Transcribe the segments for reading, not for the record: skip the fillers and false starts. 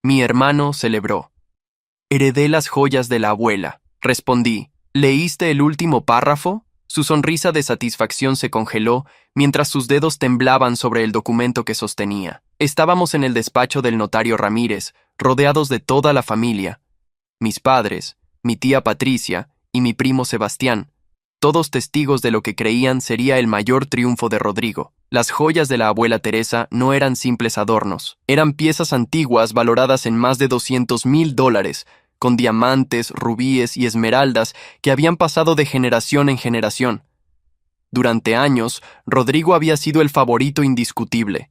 Mi hermano celebró. Heredé las joyas de la abuela, respondí. ¿Leíste el último párrafo? Su sonrisa de satisfacción se congeló mientras sus dedos temblaban sobre el documento que sostenía. Estábamos en el despacho del notario Ramírez, rodeados de toda la familia. Mis padres, mi tía Patricia y mi primo Sebastián, todos testigos de lo que creían sería el mayor triunfo de Rodrigo. Las joyas de la abuela Teresa no eran simples adornos, eran piezas antiguas valoradas en más de $200,000, con diamantes, rubíes y esmeraldas que habían pasado de generación en generación. Durante años, Rodrigo había sido el favorito indiscutible,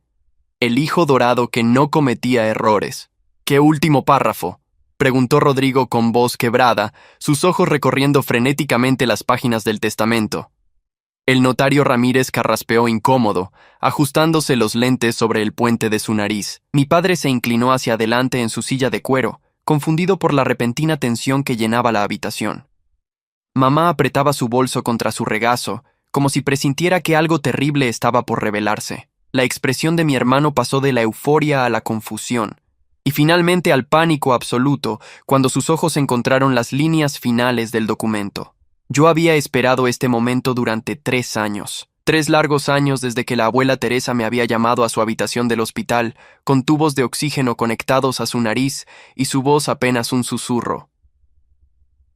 el hijo dorado que no cometía errores. ¿Qué último párrafo?, preguntó Rodrigo con voz quebrada, sus ojos recorriendo frenéticamente las páginas del testamento. El notario Ramírez carraspeó incómodo, ajustándose los lentes sobre el puente de su nariz. Mi padre se inclinó hacia adelante en su silla de cuero, confundido por la repentina tensión que llenaba la habitación. Mamá apretaba su bolso contra su regazo, como si presintiera que algo terrible estaba por revelarse. La expresión de mi hermano pasó de la euforia a la confusión, y finalmente al pánico absoluto cuando sus ojos encontraron las líneas finales del documento. Yo había esperado este momento durante 3 años. 3 largos años desde que la abuela Teresa me había llamado a su habitación del hospital, con tubos de oxígeno conectados a su nariz y su voz apenas un susurro.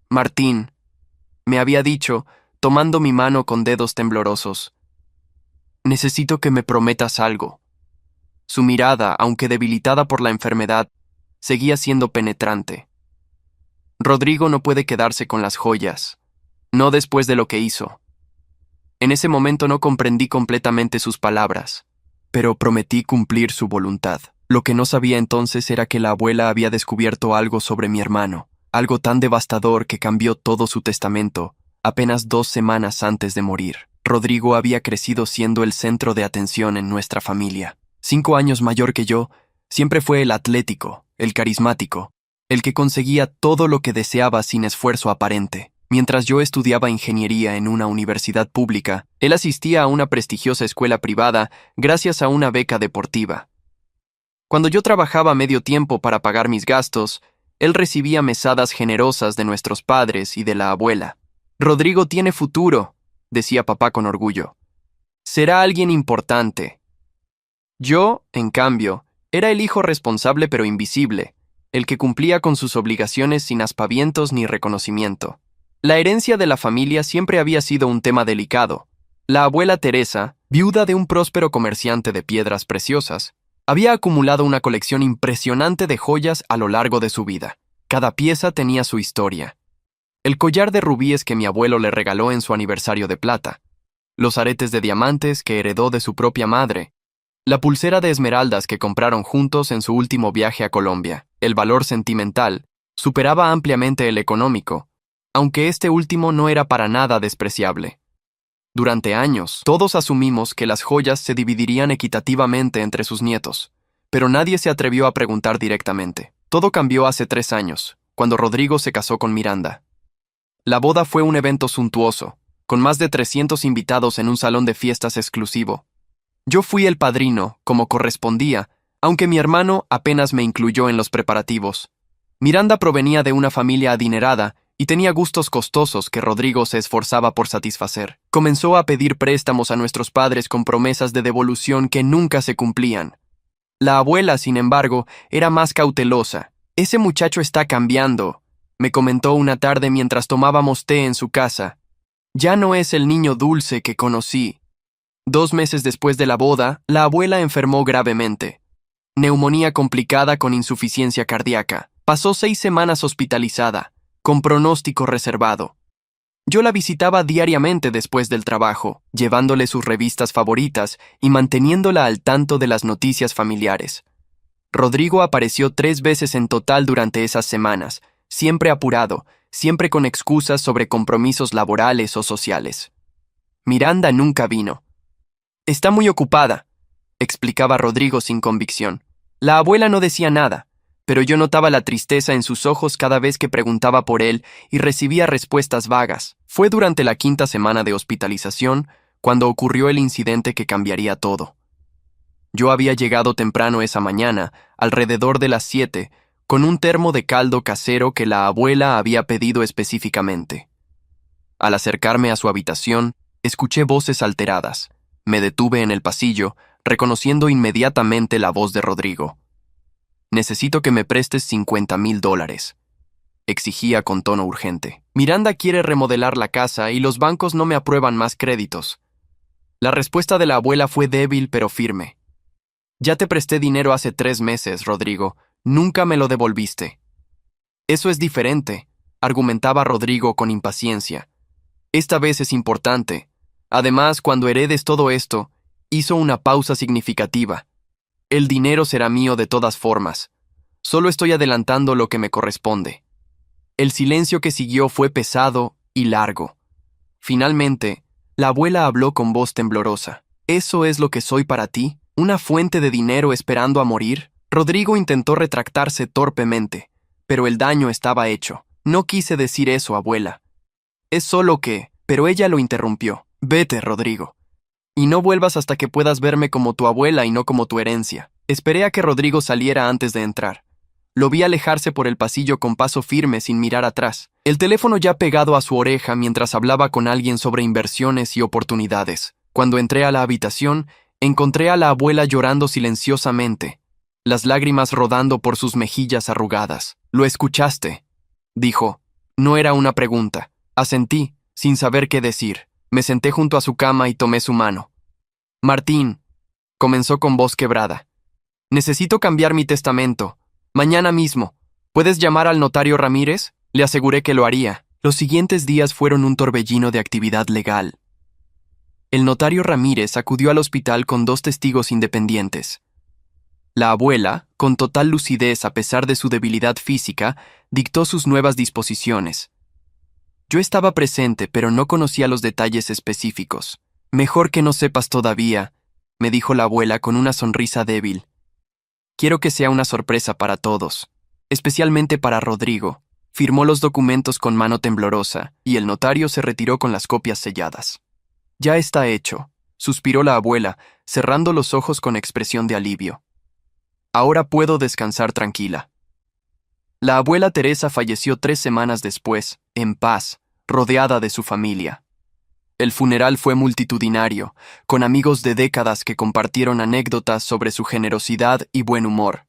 Martín, me había dicho, tomando mi mano con dedos temblorosos. Necesito que me prometas algo. Su mirada, aunque debilitada por la enfermedad, seguía siendo penetrante. Rodrigo no puede quedarse con las joyas, no después de lo que hizo. En ese momento no comprendí completamente sus palabras, pero prometí cumplir su voluntad. Lo que no sabía entonces era que la abuela había descubierto algo sobre mi hermano, algo tan devastador que cambió todo su testamento, apenas 2 semanas antes de morir. Rodrigo había crecido siendo el centro de atención en nuestra familia. 5 años mayor que yo, siempre fue el atlético, el carismático, el que conseguía todo lo que deseaba sin esfuerzo aparente. Mientras yo estudiaba ingeniería en una universidad pública, él asistía a una prestigiosa escuela privada gracias a una beca deportiva. Cuando yo trabajaba medio tiempo para pagar mis gastos, él recibía mesadas generosas de nuestros padres y de la abuela. Rodrigo tiene futuro, decía papá con orgullo. Será alguien importante. Yo, en cambio, era el hijo responsable pero invisible, el que cumplía con sus obligaciones sin aspavientos ni reconocimiento. La herencia de la familia siempre había sido un tema delicado. La abuela Teresa, viuda de un próspero comerciante de piedras preciosas, había acumulado una colección impresionante de joyas a lo largo de su vida. Cada pieza tenía su historia. El collar de rubíes que mi abuelo le regaló en su aniversario de plata, los aretes de diamantes que heredó de su propia madre, la pulsera de esmeraldas que compraron juntos en su último viaje a Colombia. El valor sentimental superaba ampliamente el económico, aunque este último no era para nada despreciable. Durante años, todos asumimos que las joyas se dividirían equitativamente entre sus nietos, pero nadie se atrevió a preguntar directamente. Todo cambió hace 3 años, cuando Rodrigo se casó con Miranda. La boda fue un evento suntuoso, con más de 300 invitados en un salón de fiestas exclusivo. Yo fui el padrino, como correspondía, aunque mi hermano apenas me incluyó en los preparativos. Miranda provenía de una familia adinerada y tenía gustos costosos que Rodrigo se esforzaba por satisfacer. Comenzó a pedir préstamos a nuestros padres con promesas de devolución que nunca se cumplían. La abuela, sin embargo, era más cautelosa. «Ese muchacho está cambiando», me comentó una tarde mientras tomábamos té en su casa. «Ya no es el niño dulce que conocí». 2 meses después de la boda, la abuela enfermó gravemente. Neumonía complicada con insuficiencia cardíaca. Pasó 6 semanas hospitalizada, con pronóstico reservado. Yo la visitaba diariamente después del trabajo, llevándole sus revistas favoritas y manteniéndola al tanto de las noticias familiares. Rodrigo apareció 3 veces en total durante esas semanas, siempre apurado, siempre con excusas sobre compromisos laborales o sociales. Miranda nunca vino. «Está muy ocupada», explicaba Rodrigo sin convicción. La abuela no decía nada, pero yo notaba la tristeza en sus ojos cada vez que preguntaba por él y recibía respuestas vagas. Fue durante la 5ª semana de hospitalización cuando ocurrió el incidente que cambiaría todo. Yo había llegado temprano esa mañana, alrededor de las 7, con un termo de caldo casero que la abuela había pedido específicamente. Al acercarme a su habitación, escuché voces alteradas. Me detuve en el pasillo, reconociendo inmediatamente la voz de Rodrigo. «Necesito que me prestes $50,000», exigía con tono urgente. «Miranda quiere remodelar la casa y los bancos no me aprueban más créditos». La respuesta de la abuela fue débil pero firme. «Ya te presté dinero hace 3 meses, Rodrigo. Nunca me lo devolviste». «Eso es diferente», argumentaba Rodrigo con impaciencia. «Esta vez es importante. Además, cuando heredes todo esto», hizo una pausa significativa. «El dinero será mío de todas formas. Solo estoy adelantando lo que me corresponde». El silencio que siguió fue pesado y largo. Finalmente, la abuela habló con voz temblorosa. «¿Eso es lo que soy para ti? ¿Una fuente de dinero esperando a morir?» Rodrigo intentó retractarse torpemente, pero el daño estaba hecho. «No quise decir eso, abuela. Es solo que...» Pero ella lo interrumpió. «Vete, Rodrigo. Y no vuelvas hasta que puedas verme como tu abuela y no como tu herencia». Esperé a que Rodrigo saliera antes de entrar. Lo vi alejarse por el pasillo con paso firme sin mirar atrás, el teléfono ya pegado a su oreja mientras hablaba con alguien sobre inversiones y oportunidades. Cuando entré a la habitación, encontré a la abuela llorando silenciosamente, las lágrimas rodando por sus mejillas arrugadas. «¿Lo escuchaste?», dijo. No era una pregunta. Asentí, sin saber qué decir. Me senté junto a su cama y tomé su mano. «Martín», comenzó con voz quebrada, «necesito cambiar mi testamento. Mañana mismo. ¿Puedes llamar al notario Ramírez?». Le aseguré que lo haría. Los siguientes días fueron un torbellino de actividad legal. El notario Ramírez acudió al hospital con 2 testigos independientes. La abuela, con total lucidez a pesar de su debilidad física, dictó sus nuevas disposiciones. Yo estaba presente, pero no conocía los detalles específicos. «Mejor que no sepas todavía», me dijo la abuela con una sonrisa débil. «Quiero que sea una sorpresa para todos, especialmente para Rodrigo». Firmó los documentos con mano temblorosa, y el notario se retiró con las copias selladas. «Ya está hecho», suspiró la abuela, cerrando los ojos con expresión de alivio. «Ahora puedo descansar tranquila». La abuela Teresa falleció 3 semanas después, en paz, rodeada de su familia. El funeral fue multitudinario, con amigos de décadas que compartieron anécdotas sobre su generosidad y buen humor.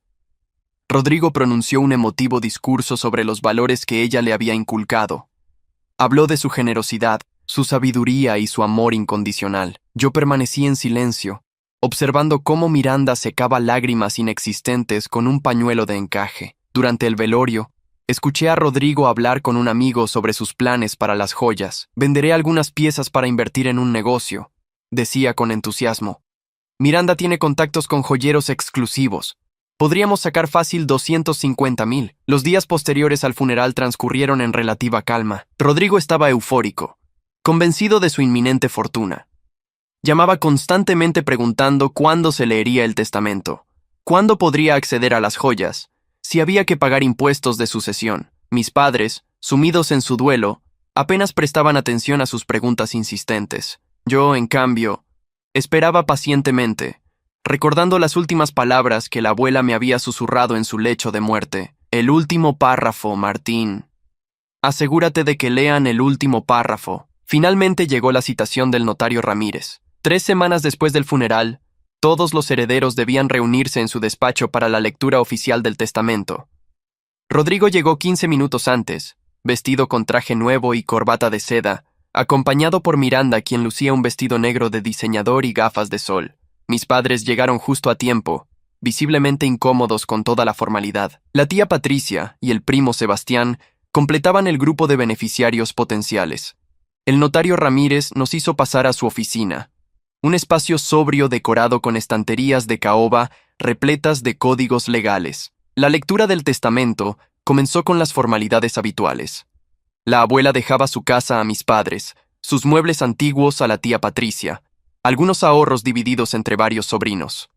Rodrigo pronunció un emotivo discurso sobre los valores que ella le había inculcado. Habló de su generosidad, su sabiduría y su amor incondicional. Yo permanecí en silencio, observando cómo Miranda secaba lágrimas inexistentes con un pañuelo de encaje. Durante el velorio, escuché a Rodrigo hablar con un amigo sobre sus planes para las joyas. «Venderé algunas piezas para invertir en un negocio», decía con entusiasmo. «Miranda tiene contactos con joyeros exclusivos. Podríamos sacar fácil 250,000. Los días posteriores al funeral transcurrieron en relativa calma. Rodrigo estaba eufórico, convencido de su inminente fortuna. Llamaba constantemente preguntando cuándo se leería el testamento, cuándo podría acceder a las joyas, si había que pagar impuestos de sucesión. Mis padres, sumidos en su duelo, apenas prestaban atención a sus preguntas insistentes. Yo, en cambio, esperaba pacientemente, recordando las últimas palabras que la abuela me había susurrado en su lecho de muerte. «El último párrafo, Martín. Asegúrate de que lean el último párrafo». Finalmente llegó la citación del notario Ramírez. 3 semanas después del funeral, todos los herederos debían reunirse en su despacho para la lectura oficial del testamento. Rodrigo llegó 15 minutos antes, vestido con traje nuevo y corbata de seda, acompañado por Miranda, quien lucía un vestido negro de diseñador y gafas de sol. Mis padres llegaron justo a tiempo, visiblemente incómodos con toda la formalidad. La tía Patricia y el primo Sebastián completaban el grupo de beneficiarios potenciales. El notario Ramírez nos hizo pasar a su oficina, un espacio sobrio decorado con estanterías de caoba repletas de códigos legales. La lectura del testamento comenzó con las formalidades habituales. La abuela dejaba su casa a mis padres, sus muebles antiguos a la tía Patricia, algunos ahorros divididos entre varios sobrinos.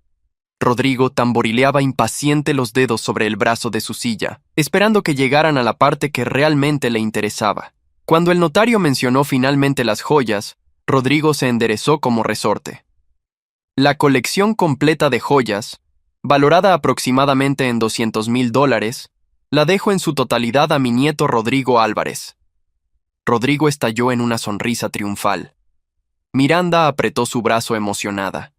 Rodrigo tamborileaba impaciente los dedos sobre el brazo de su silla, esperando que llegaran a la parte que realmente le interesaba. Cuando el notario mencionó finalmente las joyas, Rodrigo se enderezó como resorte. La colección completa de joyas, valorada aproximadamente en $200,000, La dejo en su totalidad a mi nieto Rodrigo Álvarez. Rodrigo estalló en una sonrisa triunfal. Miranda apretó su brazo emocionada.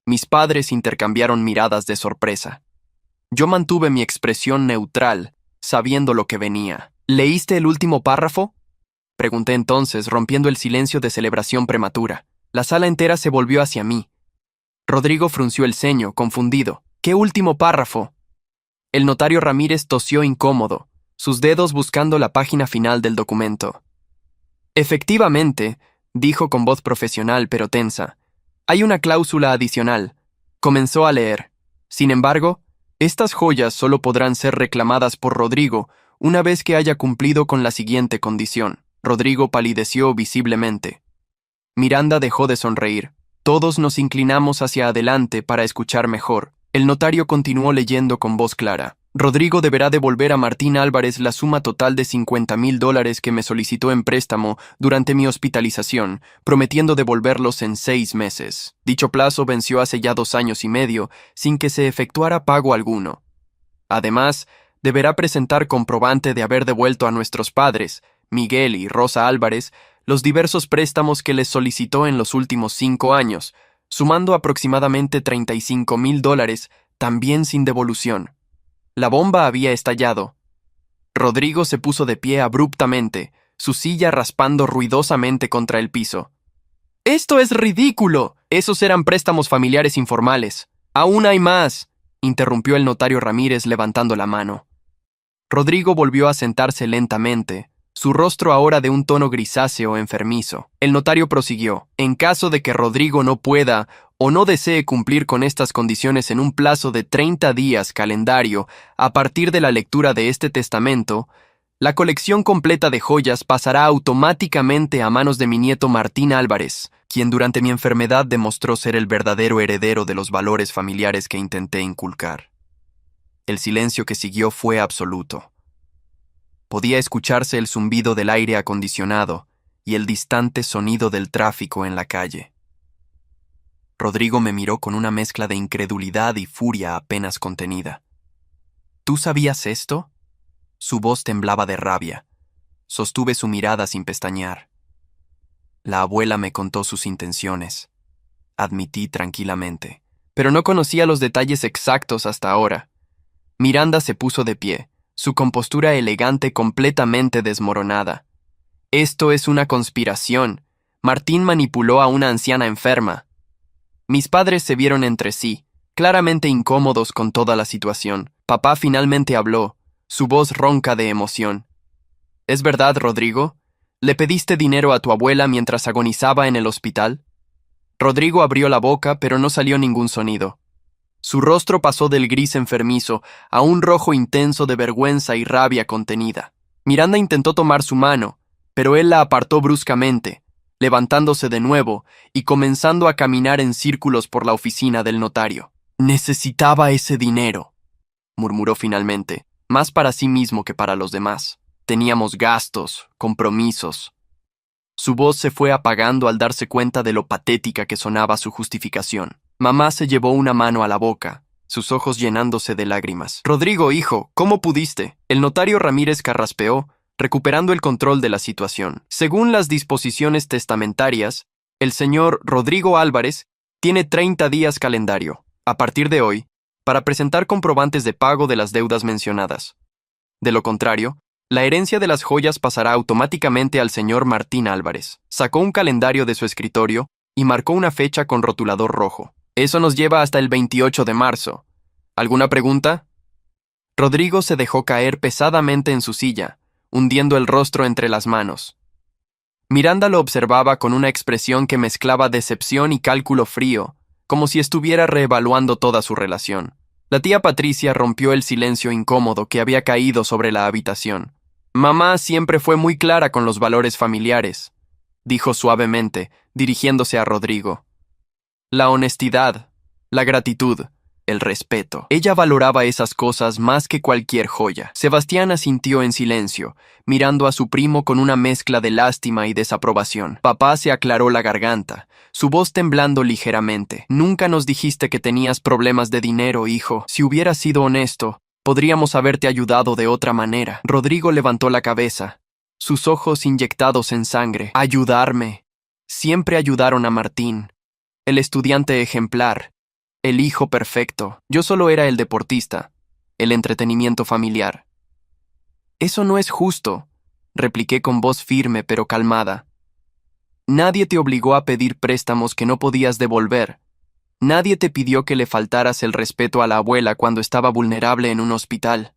Mis padres intercambiaron miradas de sorpresa. Yo mantuve mi expresión neutral, sabiendo lo que venía. ¿Leíste el último párrafo? Pregunté entonces, rompiendo el silencio de celebración prematura. La sala entera se volvió hacia mí. Rodrigo frunció el ceño, confundido. ¿Qué último párrafo? El notario Ramírez tosió incómodo, sus dedos buscando la página final del documento. Efectivamente, dijo con voz profesional pero tensa, hay una cláusula adicional. Comenzó a leer. Sin embargo, estas joyas solo podrán ser reclamadas por Rodrigo una vez que haya cumplido con la siguiente condición. Rodrigo palideció visiblemente. Miranda dejó de sonreír. Todos nos inclinamos hacia adelante para escuchar mejor. El notario continuó leyendo con voz clara. Rodrigo deberá devolver a Martín Álvarez la suma total de $50,000 que me solicitó en préstamo durante mi hospitalización, prometiendo devolverlos en 6 meses. Dicho plazo venció hace ya 2 años y medio, sin que se efectuara pago alguno. Además, deberá presentar comprobante de haber devuelto a nuestros padres, Miguel y Rosa Álvarez, los diversos préstamos que les solicitó en los últimos 5 años, sumando aproximadamente $35,000, también sin devolución. La bomba había estallado. Rodrigo se puso de pie abruptamente, su silla raspando ruidosamente contra el piso. ¡Esto es ridículo! Esos eran préstamos familiares informales. ¡Aún hay más!, interrumpió el notario Ramírez levantando la mano. Rodrigo volvió a sentarse lentamente, su rostro ahora de un tono grisáceo enfermizo. El notario prosiguió. En caso de que Rodrigo no pueda o no desee cumplir con estas condiciones en un plazo de 30 días calendario a partir de la lectura de este testamento, la colección completa de joyas pasará automáticamente a manos de mi nieto Martín Álvarez, quien durante mi enfermedad demostró ser el verdadero heredero de los valores familiares que intenté inculcar. El silencio que siguió fue absoluto. Podía escucharse el zumbido del aire acondicionado y el distante sonido del tráfico en la calle. Rodrigo me miró con una mezcla de incredulidad y furia apenas contenida. ¿Tú sabías esto? Su voz temblaba de rabia. Sostuve su mirada sin pestañear. La abuela me contó sus intenciones. Admití tranquilamente, pero no conocía los detalles exactos hasta ahora. Miranda se puso de pie, su compostura elegante completamente desmoronada. Esto es una conspiración. Martín manipuló a una anciana enferma. Mis padres se vieron entre sí, claramente incómodos con toda la situación. Papá finalmente habló, su voz ronca de emoción. ¿Es verdad, Rodrigo? ¿Le pediste dinero a tu abuela mientras agonizaba en el hospital? Rodrigo abrió la boca, pero no salió ningún sonido. Su rostro pasó del gris enfermizo a un rojo intenso de vergüenza y rabia contenida. Miranda intentó tomar su mano, pero él la apartó bruscamente, levantándose de nuevo y comenzando a caminar en círculos por la oficina del notario. Necesitaba ese dinero, murmuró finalmente, más para sí mismo que para los demás. Teníamos gastos, compromisos. Su voz se fue apagando al darse cuenta de lo patética que sonaba su justificación. Mamá se llevó una mano a la boca, sus ojos llenándose de lágrimas. Rodrigo, hijo, ¿cómo pudiste? El notario Ramírez carraspeó, recuperando el control de la situación. Según las disposiciones testamentarias, el señor Rodrigo Álvarez tiene 30 días calendario, a partir de hoy, para presentar comprobantes de pago de las deudas mencionadas. De lo contrario, la herencia de las joyas pasará automáticamente al señor Martín Álvarez. Sacó un calendario de su escritorio y marcó una fecha con rotulador rojo. Eso nos lleva hasta el 28 de marzo. ¿Alguna pregunta? Rodrigo se dejó caer pesadamente en su silla, hundiendo el rostro entre las manos. Miranda lo observaba con una expresión que mezclaba decepción y cálculo frío, como si estuviera reevaluando toda su relación. La tía Patricia rompió el silencio incómodo que había caído sobre la habitación. Mamá siempre fue muy clara con los valores familiares, dijo suavemente, dirigiéndose a Rodrigo. La honestidad, la gratitud, el respeto. Ella valoraba esas cosas más que cualquier joya. Sebastián asintió en silencio, mirando a su primo con una mezcla de lástima y desaprobación. Papá se aclaró la garganta, su voz temblando ligeramente. Nunca nos dijiste que tenías problemas de dinero, hijo. Si hubieras sido honesto, Podríamos haberte ayudado de otra manera. Rodrigo levantó la cabeza, sus ojos inyectados en sangre. Ayudarme. Siempre ayudaron a Martín, el estudiante ejemplar, el hijo perfecto. Yo solo era el deportista, el entretenimiento familiar. Eso no es justo, repliqué con voz firme pero calmada. Nadie te obligó a pedir préstamos que no podías devolver. Nadie te pidió que le faltaras el respeto a la abuela cuando estaba vulnerable en un hospital.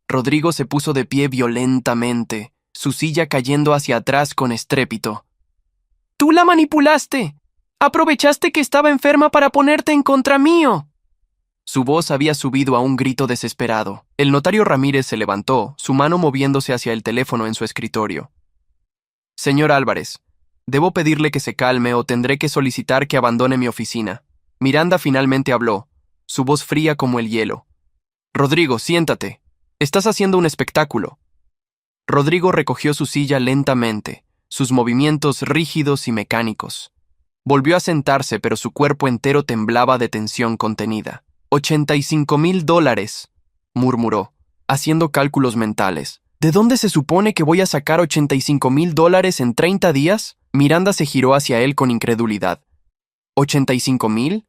Rodrigo se puso de pie violentamente, su silla cayendo hacia atrás con estrépito. ¡Tú la manipulaste! ¡Aprovechaste que estaba enferma para ponerte en contra mío! Su voz había subido a un grito desesperado. El notario Ramírez se levantó, su mano moviéndose hacia el teléfono en su escritorio. Señor Álvarez, debo pedirle que se calme o tendré que solicitar que abandone mi oficina. Miranda finalmente habló, su voz fría como el hielo. Rodrigo, siéntate. Estás haciendo un espectáculo. Rodrigo recogió su silla lentamente, sus movimientos rígidos y mecánicos. Volvió a sentarse, pero su cuerpo entero temblaba de tensión contenida. $85,000, murmuró, haciendo cálculos mentales. ¿De dónde se supone que voy a sacar $85,000 en 30 días? Miranda se giró hacia él con incredulidad. ¿$85,000?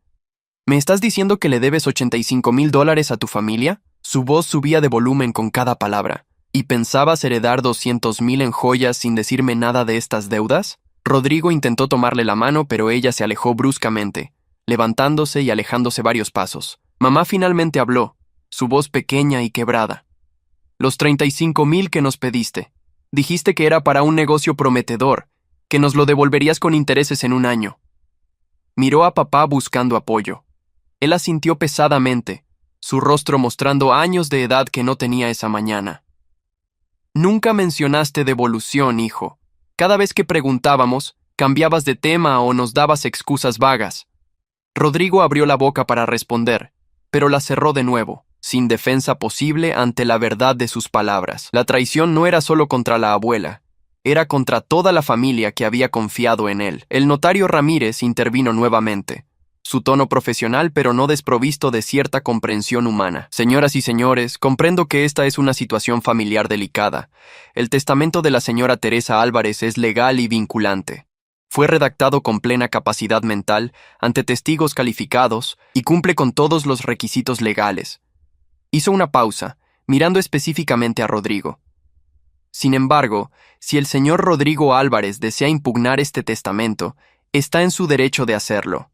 ¿Me estás diciendo que le debes $85,000 a tu familia? Su voz subía de volumen con cada palabra. ¿Y pensabas heredar 200,000 en joyas sin decirme nada de estas deudas? Rodrigo intentó tomarle la mano, pero ella se alejó bruscamente, levantándose y alejándose varios pasos. Mamá finalmente habló, su voz pequeña y quebrada. Los 35,000 que nos pediste. Dijiste que era para un negocio prometedor, que nos lo devolverías con intereses en un año. Miró a papá buscando apoyo. Él asintió pesadamente, su rostro mostrando años de edad que no tenía esa mañana. Nunca mencionaste devolución, hijo. Cada vez que preguntábamos, cambiabas de tema o nos dabas excusas vagas. Rodrigo abrió la boca para responder, pero la cerró de nuevo, sin defensa posible ante la verdad de sus palabras. La traición no era solo contra la abuela, era contra toda la familia que había confiado en él. El notario Ramírez intervino nuevamente, su tono profesional pero no desprovisto de cierta comprensión humana. Señoras y señores, comprendo que esta es una situación familiar delicada. El testamento de la señora Teresa Álvarez es legal y vinculante. Fue redactado con plena capacidad mental, ante testigos calificados, y cumple con todos los requisitos legales. Hizo una pausa, mirando específicamente a Rodrigo. Sin embargo, si el señor Rodrigo Álvarez desea impugnar este testamento, está en su derecho de hacerlo.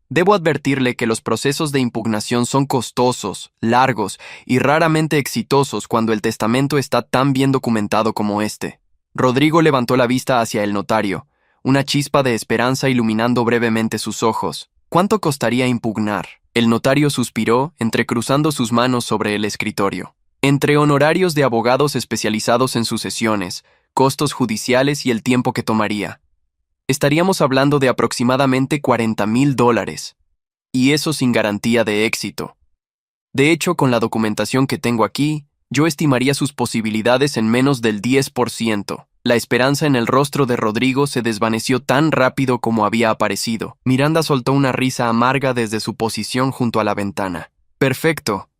Debo advertirle que los procesos de impugnación son costosos, largos y raramente exitosos cuando el testamento está tan bien documentado como este. Rodrigo levantó la vista hacia el notario, una chispa de esperanza iluminando brevemente sus ojos. ¿Cuánto costaría impugnar? El notario suspiró, entrecruzando sus manos sobre el escritorio. Entre honorarios de abogados especializados en sucesiones, costos judiciales y el tiempo que tomaría. Estaríamos hablando de aproximadamente $40,000, y eso sin garantía de éxito. De hecho, con la documentación que tengo aquí, yo estimaría sus posibilidades en menos del 10%. La esperanza en el rostro de Rodrigo se desvaneció tan rápido como había aparecido. Miranda soltó una risa amarga desde su posición junto a la ventana. Perfecto.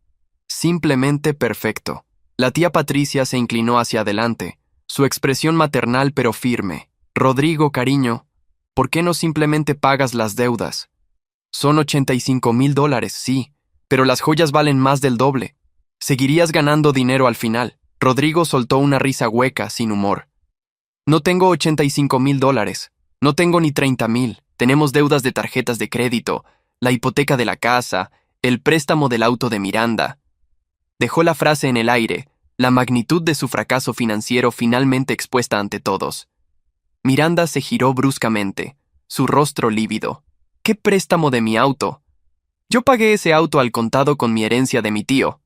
Simplemente perfecto. La tía Patricia se inclinó hacia adelante, su expresión maternal pero firme. Rodrigo, cariño, ¿por qué no simplemente pagas las deudas? Son $85,000, sí, pero las joyas valen más del doble. Seguirías ganando dinero al final. Rodrigo soltó una risa hueca, sin humor. No tengo $85,000, no tengo ni 30,000. Tenemos deudas de tarjetas de crédito, la hipoteca de la casa, el préstamo del auto de Miranda. Dejó la frase en el aire, la magnitud de su fracaso financiero finalmente expuesta ante todos. Miranda se giró bruscamente, su rostro lívido. ¿Qué préstamo de mi auto? Yo pagué ese auto al contado con mi herencia de mi tío.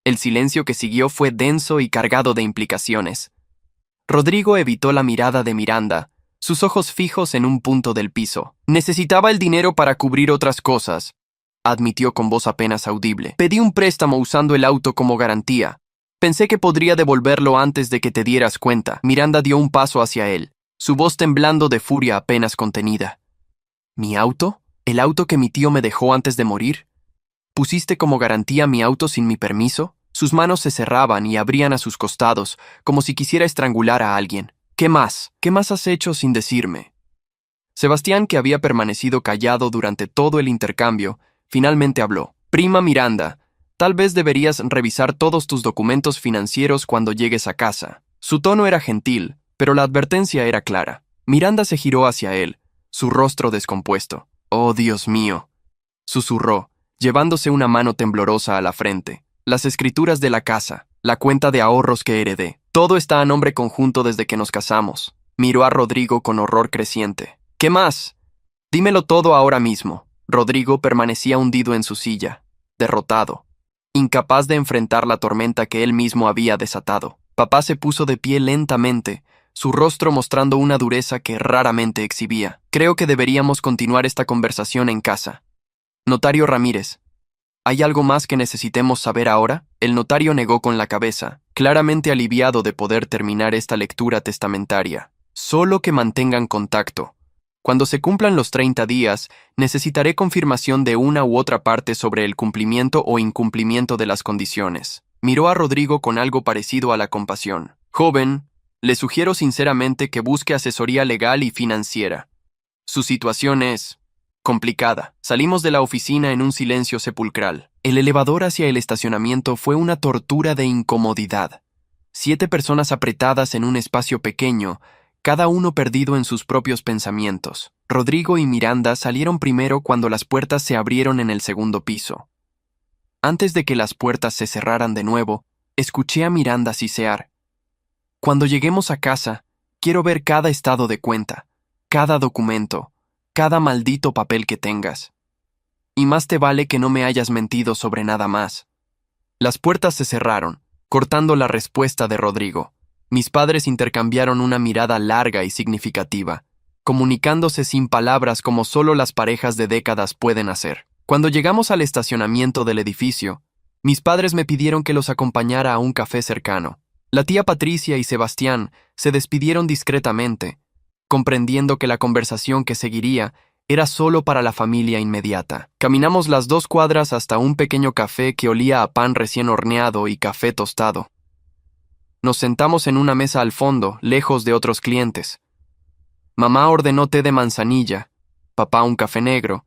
El silencio que siguió fue denso y cargado de implicaciones. Rodrigo evitó la mirada de Miranda, sus ojos fijos en un punto del piso. Necesitaba el dinero para cubrir otras cosas, admitió con voz apenas audible. Pedí un préstamo usando el auto como garantía. Pensé que podría devolverlo antes de que te dieras cuenta. Miranda dio un paso hacia él, su voz temblando de furia apenas contenida. ¿Mi auto? ¿El auto que mi tío me dejó antes de morir? ¿Pusiste como garantía mi auto sin mi permiso? Sus manos se cerraban y abrían a sus costados, como si quisiera estrangular a alguien. ¿Qué más? ¿Qué más has hecho sin decirme? Sebastián, que había permanecido callado durante todo el intercambio, finalmente habló. Prima Miranda, tal vez deberías revisar todos tus documentos financieros cuando llegues a casa. Su tono era gentil, pero la advertencia era clara. Miranda se giró hacia él, su rostro descompuesto. «Oh, Dios mío», susurró, llevándose una mano temblorosa a la frente. «Las escrituras de la casa, la cuenta de ahorros que heredé. Todo está a nombre conjunto desde que nos casamos». Miró a Rodrigo con horror creciente. «¿Qué más? Dímelo todo ahora mismo». Rodrigo permanecía hundido en su silla, derrotado, incapaz de enfrentar la tormenta que él mismo había desatado. Papá se puso de pie lentamente, su rostro mostrando una dureza que raramente exhibía. «Creo que deberíamos continuar esta conversación en casa. Notario Ramírez, ¿hay algo más que necesitemos saber ahora?» El notario negó con la cabeza, claramente aliviado de poder terminar esta lectura testamentaria. «Solo que mantengan contacto. Cuando se cumplan los 30 días, necesitaré confirmación de una u otra parte sobre el cumplimiento o incumplimiento de las condiciones». Miró a Rodrigo con algo parecido a la compasión. «Joven, le sugiero sinceramente que busque asesoría legal y financiera. Su situación es complicada». Salimos de la oficina en un silencio sepulcral. El elevador hacia el estacionamiento fue una tortura de incomodidad. 7 personas apretadas en un espacio pequeño, cada uno perdido en sus propios pensamientos. Rodrigo y Miranda salieron primero cuando las puertas se abrieron en el segundo piso. Antes de que las puertas se cerraran de nuevo, escuché a Miranda sisear. «Cuando lleguemos a casa, quiero ver cada estado de cuenta, cada documento, cada maldito papel que tengas. Y más te vale que no me hayas mentido sobre nada más». Las puertas se cerraron, cortando la respuesta de Rodrigo. Mis padres intercambiaron una mirada larga y significativa, comunicándose sin palabras como solo las parejas de décadas pueden hacer. Cuando llegamos al estacionamiento del edificio, mis padres me pidieron que los acompañara a un café cercano. La tía Patricia y Sebastián se despidieron discretamente, comprendiendo que la conversación que seguiría era solo para la familia inmediata. Caminamos las 2 cuadras hasta un pequeño café que olía a pan recién horneado y café tostado. Nos sentamos en una mesa al fondo, lejos de otros clientes. Mamá ordenó té de manzanilla, papá un café negro,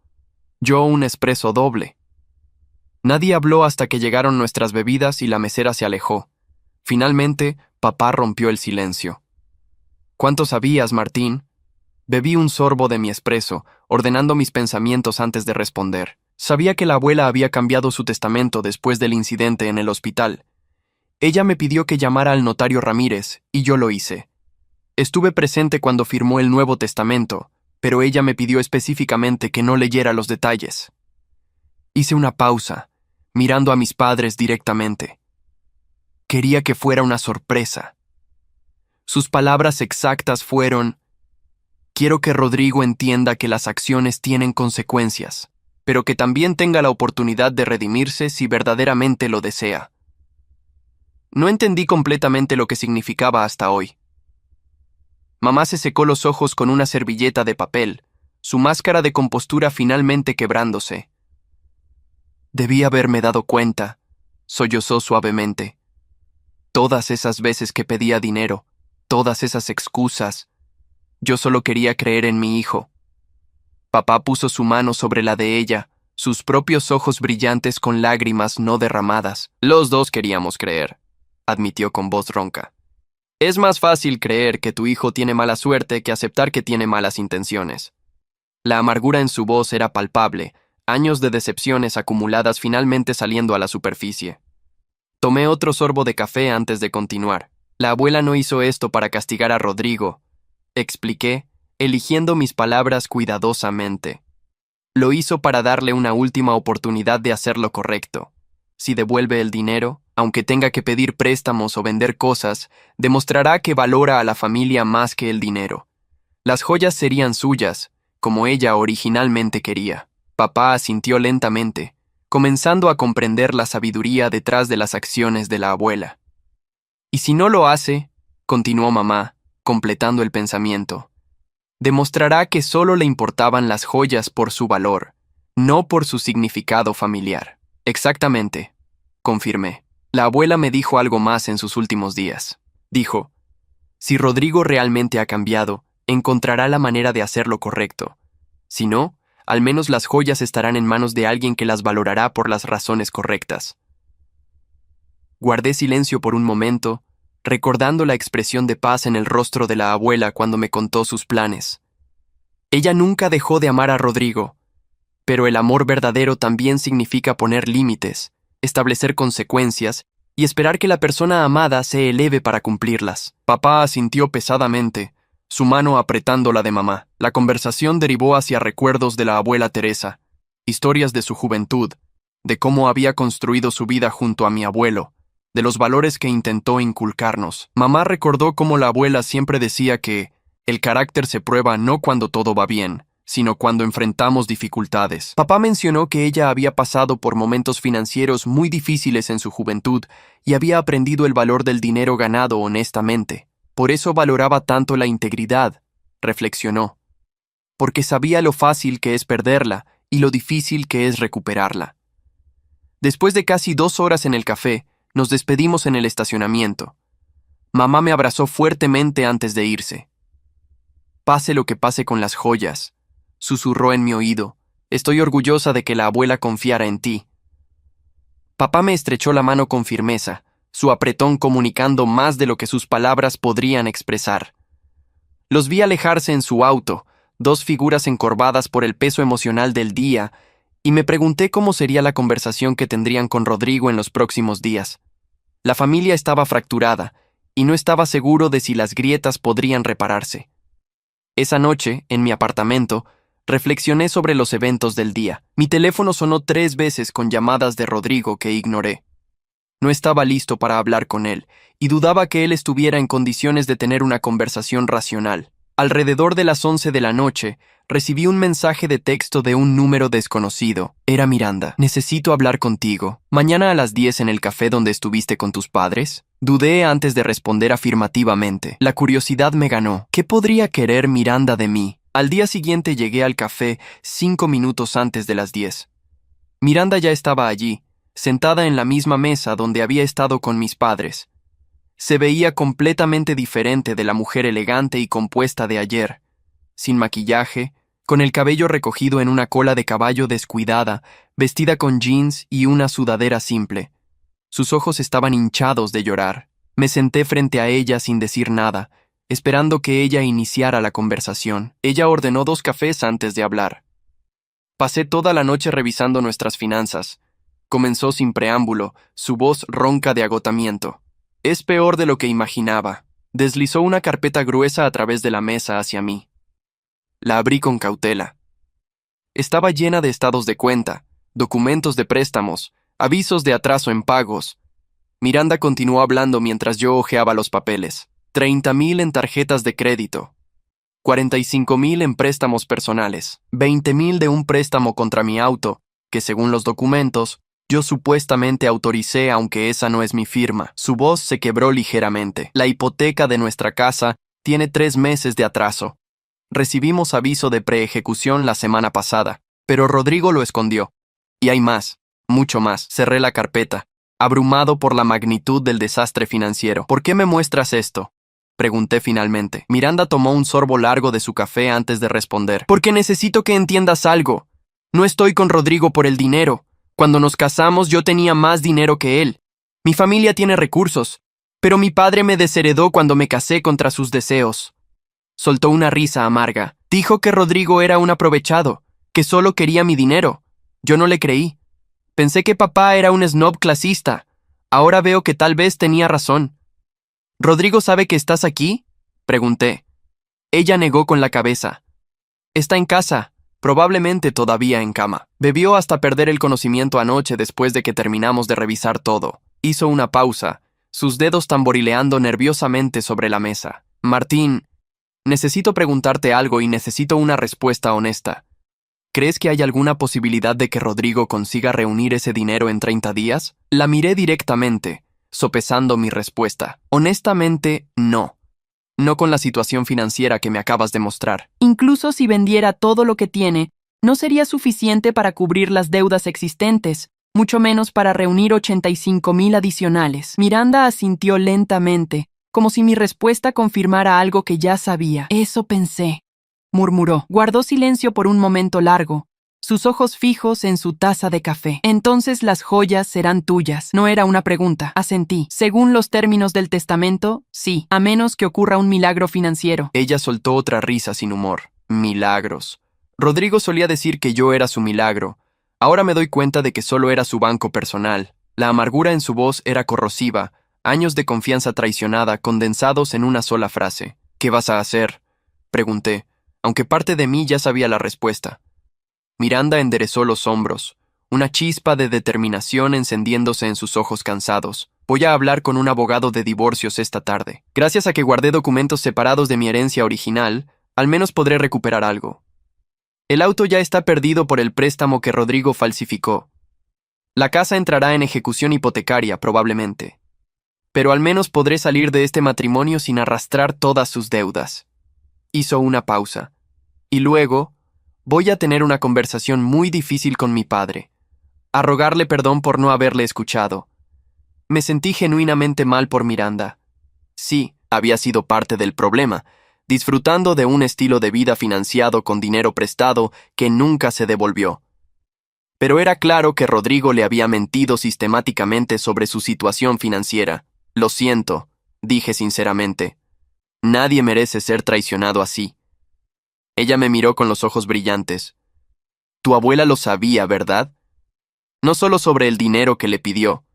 yo un espresso doble. Nadie habló hasta que llegaron nuestras bebidas y la mesera se alejó. Finalmente, papá rompió el silencio. «¿Cuánto sabías, Martín?» Bebí un sorbo de mi espresso, ordenando mis pensamientos antes de responder. Sabía que la abuela había cambiado su testamento después del incidente en el hospital. Ella me pidió que llamara al notario Ramírez, y yo lo hice. Estuve presente cuando firmó el Nuevo Testamento, pero ella me pidió específicamente que no leyera los detalles. Hice una pausa, mirando a mis padres directamente. Quería que fuera una sorpresa. Sus palabras exactas fueron: «Quiero que Rodrigo entienda que las acciones tienen consecuencias, pero que también tenga la oportunidad de redimirse si verdaderamente lo desea». No entendí completamente lo que significaba hasta hoy. Mamá se secó los ojos con una servilleta de papel, su máscara de compostura finalmente quebrándose. «Debí haberme dado cuenta», sollozó suavemente. «Todas esas veces que pedía dinero, todas esas excusas. Yo solo quería creer en mi hijo». Papá puso su mano sobre la de ella, sus propios ojos brillantes con lágrimas no derramadas. «Los dos queríamos creer», admitió con voz ronca. «Es más fácil creer que tu hijo tiene mala suerte que aceptar que tiene malas intenciones». La amargura en su voz era palpable, años de decepciones acumuladas finalmente saliendo a la superficie. Tomé otro sorbo de café antes de continuar. «La abuela no hizo esto para castigar a Rodrigo», expliqué, eligiendo mis palabras cuidadosamente. «Lo hizo para darle una última oportunidad de hacer lo correcto. Si devuelve el dinero, aunque tenga que pedir préstamos o vender cosas, demostrará que valora a la familia más que el dinero. Las joyas serían suyas, como ella originalmente quería». Papá asintió lentamente, comenzando a comprender la sabiduría detrás de las acciones de la abuela. «Y si no lo hace», continuó mamá, completando el pensamiento, «demostrará que solo le importaban las joyas por su valor, no por su significado familiar». Exactamente, confirmé. La abuela me dijo algo más en sus últimos días. Dijo, si Rodrigo realmente ha cambiado, encontrará la manera de hacer lo correcto. Si no, al menos las joyas estarán en manos de alguien que las valorará por las razones correctas. Guardé silencio por un momento, recordando la expresión de paz en el rostro de la abuela cuando me contó sus planes. Ella nunca dejó de amar a Rodrigo, pero el amor verdadero también significa poner límites, establecer consecuencias y esperar que la persona amada se eleve para cumplirlas. Papá asintió pesadamente, su mano apretando la de mamá. La conversación derivó hacia recuerdos de la abuela Teresa, historias de su juventud, de cómo había construido su vida junto a mi abuelo, de los valores que intentó inculcarnos. Mamá recordó cómo la abuela siempre decía que el carácter se prueba no cuando todo va bien, sino cuando enfrentamos dificultades. Papá mencionó que ella había pasado por momentos financieros muy difíciles en su juventud y había aprendido el valor del dinero ganado honestamente. Por eso valoraba tanto la integridad, reflexionó, porque sabía lo fácil que es perderla y lo difícil que es recuperarla. Después de casi 2 horas en el café, nos despedimos en el estacionamiento. Mamá me abrazó fuertemente antes de irse. Pase lo que pase con las joyas, susurró en mi oído, estoy orgullosa de que la abuela confiara en ti. Papá me estrechó la mano con firmeza, su apretón comunicando más de lo que sus palabras podrían expresar. Los vi alejarse en su auto, 2 figuras encorvadas por el peso emocional del día, y me pregunté cómo sería la conversación que tendrían con Rodrigo en los próximos días. La familia estaba fracturada, y no estaba seguro de si las grietas podrían repararse. Esa noche, en mi apartamento, reflexioné sobre los eventos del día. Mi teléfono sonó 3 veces con llamadas de Rodrigo que ignoré. No estaba listo para hablar con él, y dudaba que él estuviera en condiciones de tener una conversación racional. Alrededor de las 11 de la noche, recibí un mensaje de texto de un número desconocido. Era Miranda. Necesito hablar contigo. ¿Mañana a las 10 en el café donde estuviste con tus padres? Dudé antes de responder afirmativamente. La curiosidad me ganó. ¿Qué podría querer Miranda de mí? Al día siguiente llegué al café 5 minutos antes de las 10. Miranda ya estaba allí, sentada en la misma mesa donde había estado con mis padres. Se veía completamente diferente de la mujer elegante y compuesta de ayer, sin maquillaje, con el cabello recogido en una cola de caballo descuidada, vestida con jeans y una sudadera simple. Sus ojos estaban hinchados de llorar. Me senté frente a ella sin decir nada, esperando que ella iniciara la conversación. Ella ordenó 2 cafés antes de hablar. Pasé toda la noche revisando nuestras finanzas. Comenzó sin preámbulo, su voz ronca de agotamiento. Es peor de lo que imaginaba. Deslizó una carpeta gruesa a través de la mesa hacia mí. La abrí con cautela. Estaba llena de estados de cuenta, documentos de préstamos, avisos de atraso en pagos. Miranda continuó hablando mientras yo hojeaba los papeles. 30,000 en tarjetas de crédito, 45,000 en préstamos personales, 20,000 de un préstamo contra mi auto, que según los documentos, yo supuestamente autoricé aunque esa no es mi firma. Su voz se quebró ligeramente. La hipoteca de nuestra casa tiene 3 meses de atraso. Recibimos aviso de preejecución la semana pasada, pero Rodrigo lo escondió. Y hay más, mucho más. Cerré la carpeta, abrumado por la magnitud del desastre financiero. ¿Por qué me muestras esto?, pregunté finalmente. Miranda tomó un sorbo largo de su café antes de responder. Porque necesito que entiendas algo. No estoy con Rodrigo por el dinero. Cuando nos casamos yo tenía más dinero que él. Mi familia tiene recursos, pero mi padre me desheredó cuando me casé contra sus deseos. Soltó una risa amarga. Dijo que Rodrigo era un aprovechado, que solo quería mi dinero. Yo no le creí. Pensé que papá era un snob clasista. Ahora veo que tal vez tenía razón. ¿Rodrigo sabe que estás aquí?, pregunté. Ella negó con la cabeza. Está en casa, probablemente todavía en cama. Bebió hasta perder el conocimiento anoche después de que terminamos de revisar todo. Hizo una pausa, sus dedos tamborileando nerviosamente sobre la mesa. Martín, necesito preguntarte algo y necesito una respuesta honesta. ¿Crees que hay alguna posibilidad de que Rodrigo consiga reunir ese dinero en 30 días? La miré directamente, sopesando mi respuesta. Honestamente, no. No con la situación financiera que me acabas de mostrar. Incluso si vendiera todo lo que tiene, no sería suficiente para cubrir las deudas existentes. mucho menos para reunir 85,000 adicionales. Miranda asintió lentamente, como si mi respuesta confirmara algo que ya sabía. Eso pensé, murmuró. Guardó silencio por un momento largo, sus ojos fijos en su taza de café. Entonces las joyas serán tuyas. No era una pregunta. Asentí. Según los términos del testamento, sí, a menos que ocurra un milagro financiero. Ella soltó otra risa sin humor. Milagros. Rodrigo solía decir que yo era su milagro. Ahora me doy cuenta de que solo era su banco personal. La amargura en su voz era corrosiva, años de confianza traicionada condensados en una sola frase. ¿Qué vas a hacer?, pregunté, aunque parte de mí ya sabía la respuesta. Miranda enderezó los hombros, una chispa de determinación encendiéndose en sus ojos cansados. Voy a hablar con un abogado de divorcios esta tarde. Gracias a que guardé documentos separados de mi herencia original, al menos podré recuperar algo. El auto ya está perdido por el préstamo que Rodrigo falsificó. La casa entrará en ejecución hipotecaria, probablemente. Pero al menos podré salir de este matrimonio sin arrastrar todas sus deudas. Hizo una pausa. Y luego, voy a tener una conversación muy difícil con mi padre, a rogarle perdón por no haberle escuchado. Me sentí genuinamente mal por Miranda. Sí, había sido parte del problema, disfrutando de un estilo de vida financiado con dinero prestado que nunca se devolvió. Pero era claro que Rodrigo le había mentido sistemáticamente sobre su situación financiera. Lo siento, dije sinceramente. Nadie merece ser traicionado así. Ella me miró con los ojos brillantes. Tu abuela lo sabía, ¿verdad? No solo sobre el dinero que le pidió.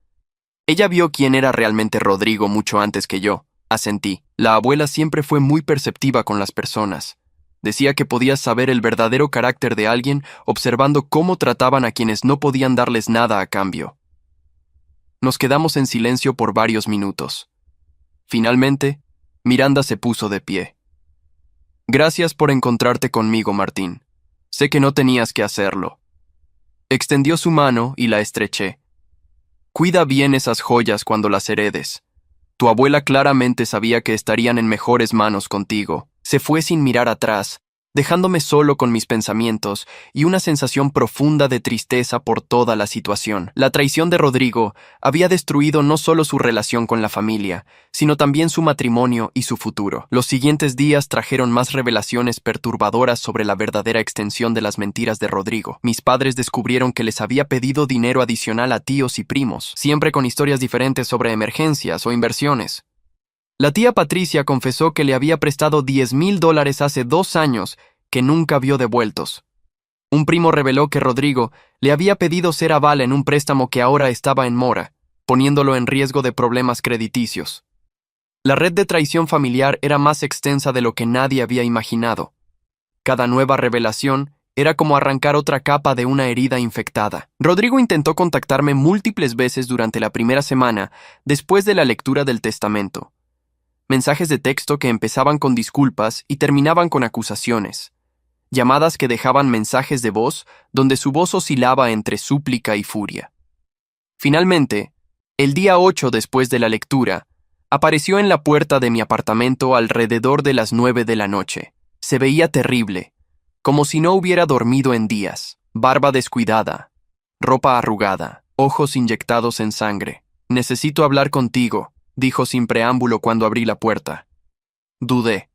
Ella vio quién era realmente Rodrigo mucho antes que yo. Asentí. La abuela siempre fue muy perceptiva con las personas. Decía que podías saber el verdadero carácter de alguien observando cómo trataban a quienes no podían darles nada a cambio. Nos quedamos en silencio por varios minutos. Finalmente, Miranda se puso de pie. Gracias por encontrarte conmigo, Martín. Sé que no tenías que hacerlo. Extendió su mano y la estreché. Cuida bien esas joyas cuando las heredes. Tu abuela claramente sabía que estarían en mejores manos contigo. Se fue sin mirar atrás, dejándome solo con mis pensamientos y una sensación profunda de tristeza por toda la situación. La traición de Rodrigo había destruido no solo su relación con la familia, sino también su matrimonio y su futuro. Los siguientes días trajeron más revelaciones perturbadoras sobre la verdadera extensión de las mentiras de Rodrigo. Mis padres descubrieron que les había pedido dinero adicional a tíos y primos, siempre con historias diferentes sobre emergencias o inversiones. La tía Patricia confesó que le había prestado $10,000 hace 2 años que nunca vio devueltos. Un primo reveló que Rodrigo le había pedido ser aval en un préstamo que ahora estaba en mora, poniéndolo en riesgo de problemas crediticios. La red de traición familiar era más extensa de lo que nadie había imaginado. Cada nueva revelación era como arrancar otra capa de una herida infectada. Rodrigo intentó contactarme múltiples veces durante la primera semana después de la lectura del testamento. Mensajes de texto que empezaban con disculpas y terminaban con acusaciones. Llamadas que dejaban mensajes de voz donde su voz oscilaba entre súplica y furia. Finalmente, el día 8 después de la lectura, apareció en la puerta de mi apartamento alrededor de las 9 de la noche. Se veía terrible, como si no hubiera dormido en días. Barba descuidada, ropa arrugada, ojos inyectados en sangre. Necesito hablar contigo, dijo sin preámbulo cuando abrí la puerta. Dudé,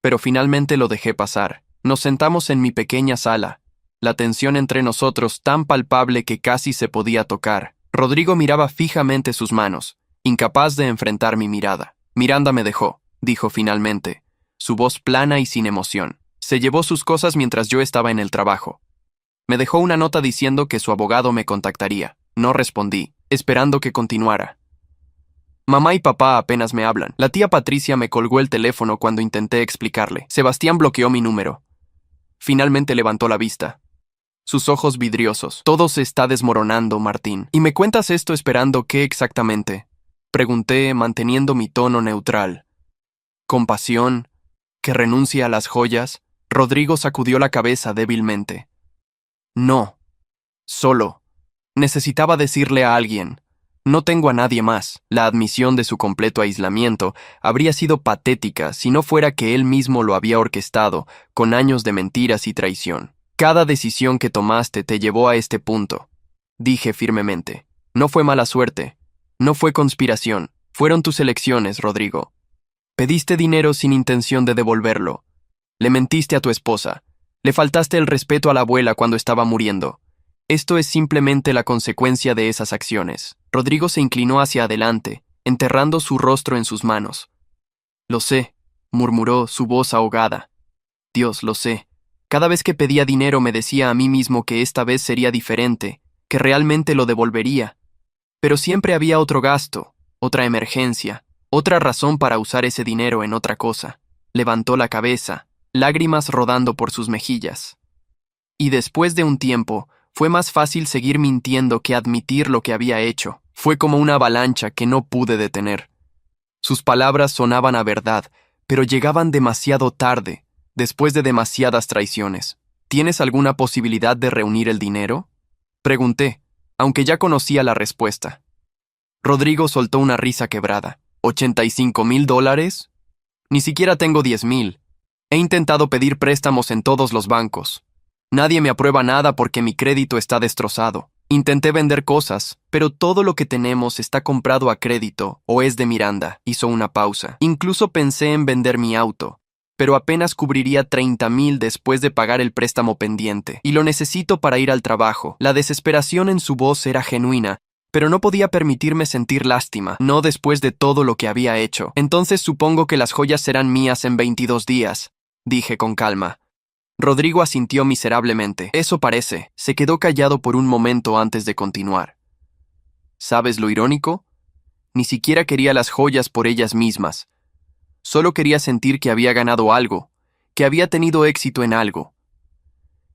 pero finalmente lo dejé pasar. Nos sentamos en mi pequeña sala, la tensión entre nosotros tan palpable que casi se podía tocar. Rodrigo miraba fijamente sus manos, incapaz de enfrentar mi mirada. Miranda me dejó, dijo finalmente, su voz plana y sin emoción. Se llevó sus cosas mientras yo estaba en el trabajo. Me dejó una nota diciendo que su abogado me contactaría. No respondí, esperando que continuara. Mamá y papá apenas me hablan. La tía Patricia me colgó el teléfono cuando intenté explicarle. Sebastián bloqueó mi número. Finalmente levantó la vista. Sus ojos vidriosos. Todo se está desmoronando, Martín. ¿Y me cuentas esto esperando qué exactamente? Pregunté, manteniendo mi tono neutral. ¿Compasión? ¿Que renuncie a las joyas? Rodrigo sacudió la cabeza débilmente. No. Solo. Necesitaba decirle a alguien. No tengo a nadie más. La admisión de su completo aislamiento habría sido patética si no fuera que él mismo lo había orquestado, con años de mentiras y traición. Cada decisión que tomaste te llevó a este punto. dije firmemente. No fue mala suerte. No fue conspiración. Fueron tus elecciones, Rodrigo. Pediste dinero sin intención de devolverlo. Le mentiste a tu esposa. Le faltaste el respeto a la abuela cuando estaba muriendo. Esto es simplemente la consecuencia de esas acciones. Rodrigo se inclinó hacia adelante, enterrando su rostro en sus manos. Lo sé, murmuró, su voz ahogada. Dios, lo sé. Cada vez que pedía dinero me decía a mí mismo que esta vez sería diferente, que realmente lo devolvería. Pero siempre había otro gasto, otra emergencia, otra razón para usar ese dinero en otra cosa. Levantó la cabeza, lágrimas rodando por sus mejillas. Y después de un tiempo, fue más fácil seguir mintiendo que admitir lo que había hecho. Fue como una avalancha que no pude detener. Sus palabras sonaban a verdad, pero llegaban demasiado tarde, después de demasiadas traiciones. ¿Tienes alguna posibilidad de reunir el dinero?, pregunté, aunque ya conocía la respuesta. Rodrigo soltó una risa quebrada. ¿$85,000? Ni siquiera tengo 10,000. He intentado pedir préstamos en todos los bancos. Nadie me aprueba nada porque mi crédito está destrozado. Intenté vender cosas, pero todo lo que tenemos está comprado a crédito o es de Miranda. Hizo una pausa. Incluso pensé en vender mi auto, pero apenas cubriría 30,000 después de pagar el préstamo pendiente. Y lo necesito para ir al trabajo. La desesperación en su voz era genuina, pero no podía permitirme sentir lástima, no después de todo lo que había hecho. Entonces supongo que las joyas serán mías en 22 días, dije con calma. Rodrigo asintió miserablemente. Eso parece. Se quedó callado por un momento antes de continuar. ¿Sabes lo irónico? Ni siquiera quería las joyas por ellas mismas. Solo quería sentir que había ganado algo, que había tenido éxito en algo.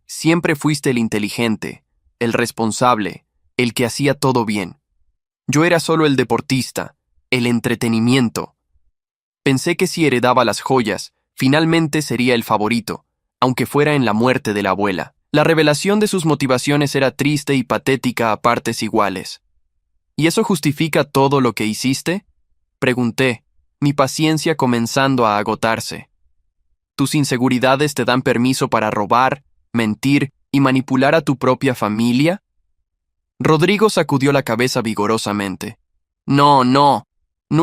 Siempre fuiste el inteligente, el responsable, el que hacía todo bien. Yo era solo el deportista, el entretenimiento. Pensé que si heredaba las joyas, finalmente sería el favorito, aunque fuera en la muerte de la abuela. La revelación de sus motivaciones era triste y patética a partes iguales. ¿Y eso justifica todo lo que hiciste?, pregunté, mi paciencia comenzando a agotarse. ¿Tus inseguridades te dan permiso para robar, mentir y manipular a tu propia familia? Rodrigo sacudió la cabeza vigorosamente. No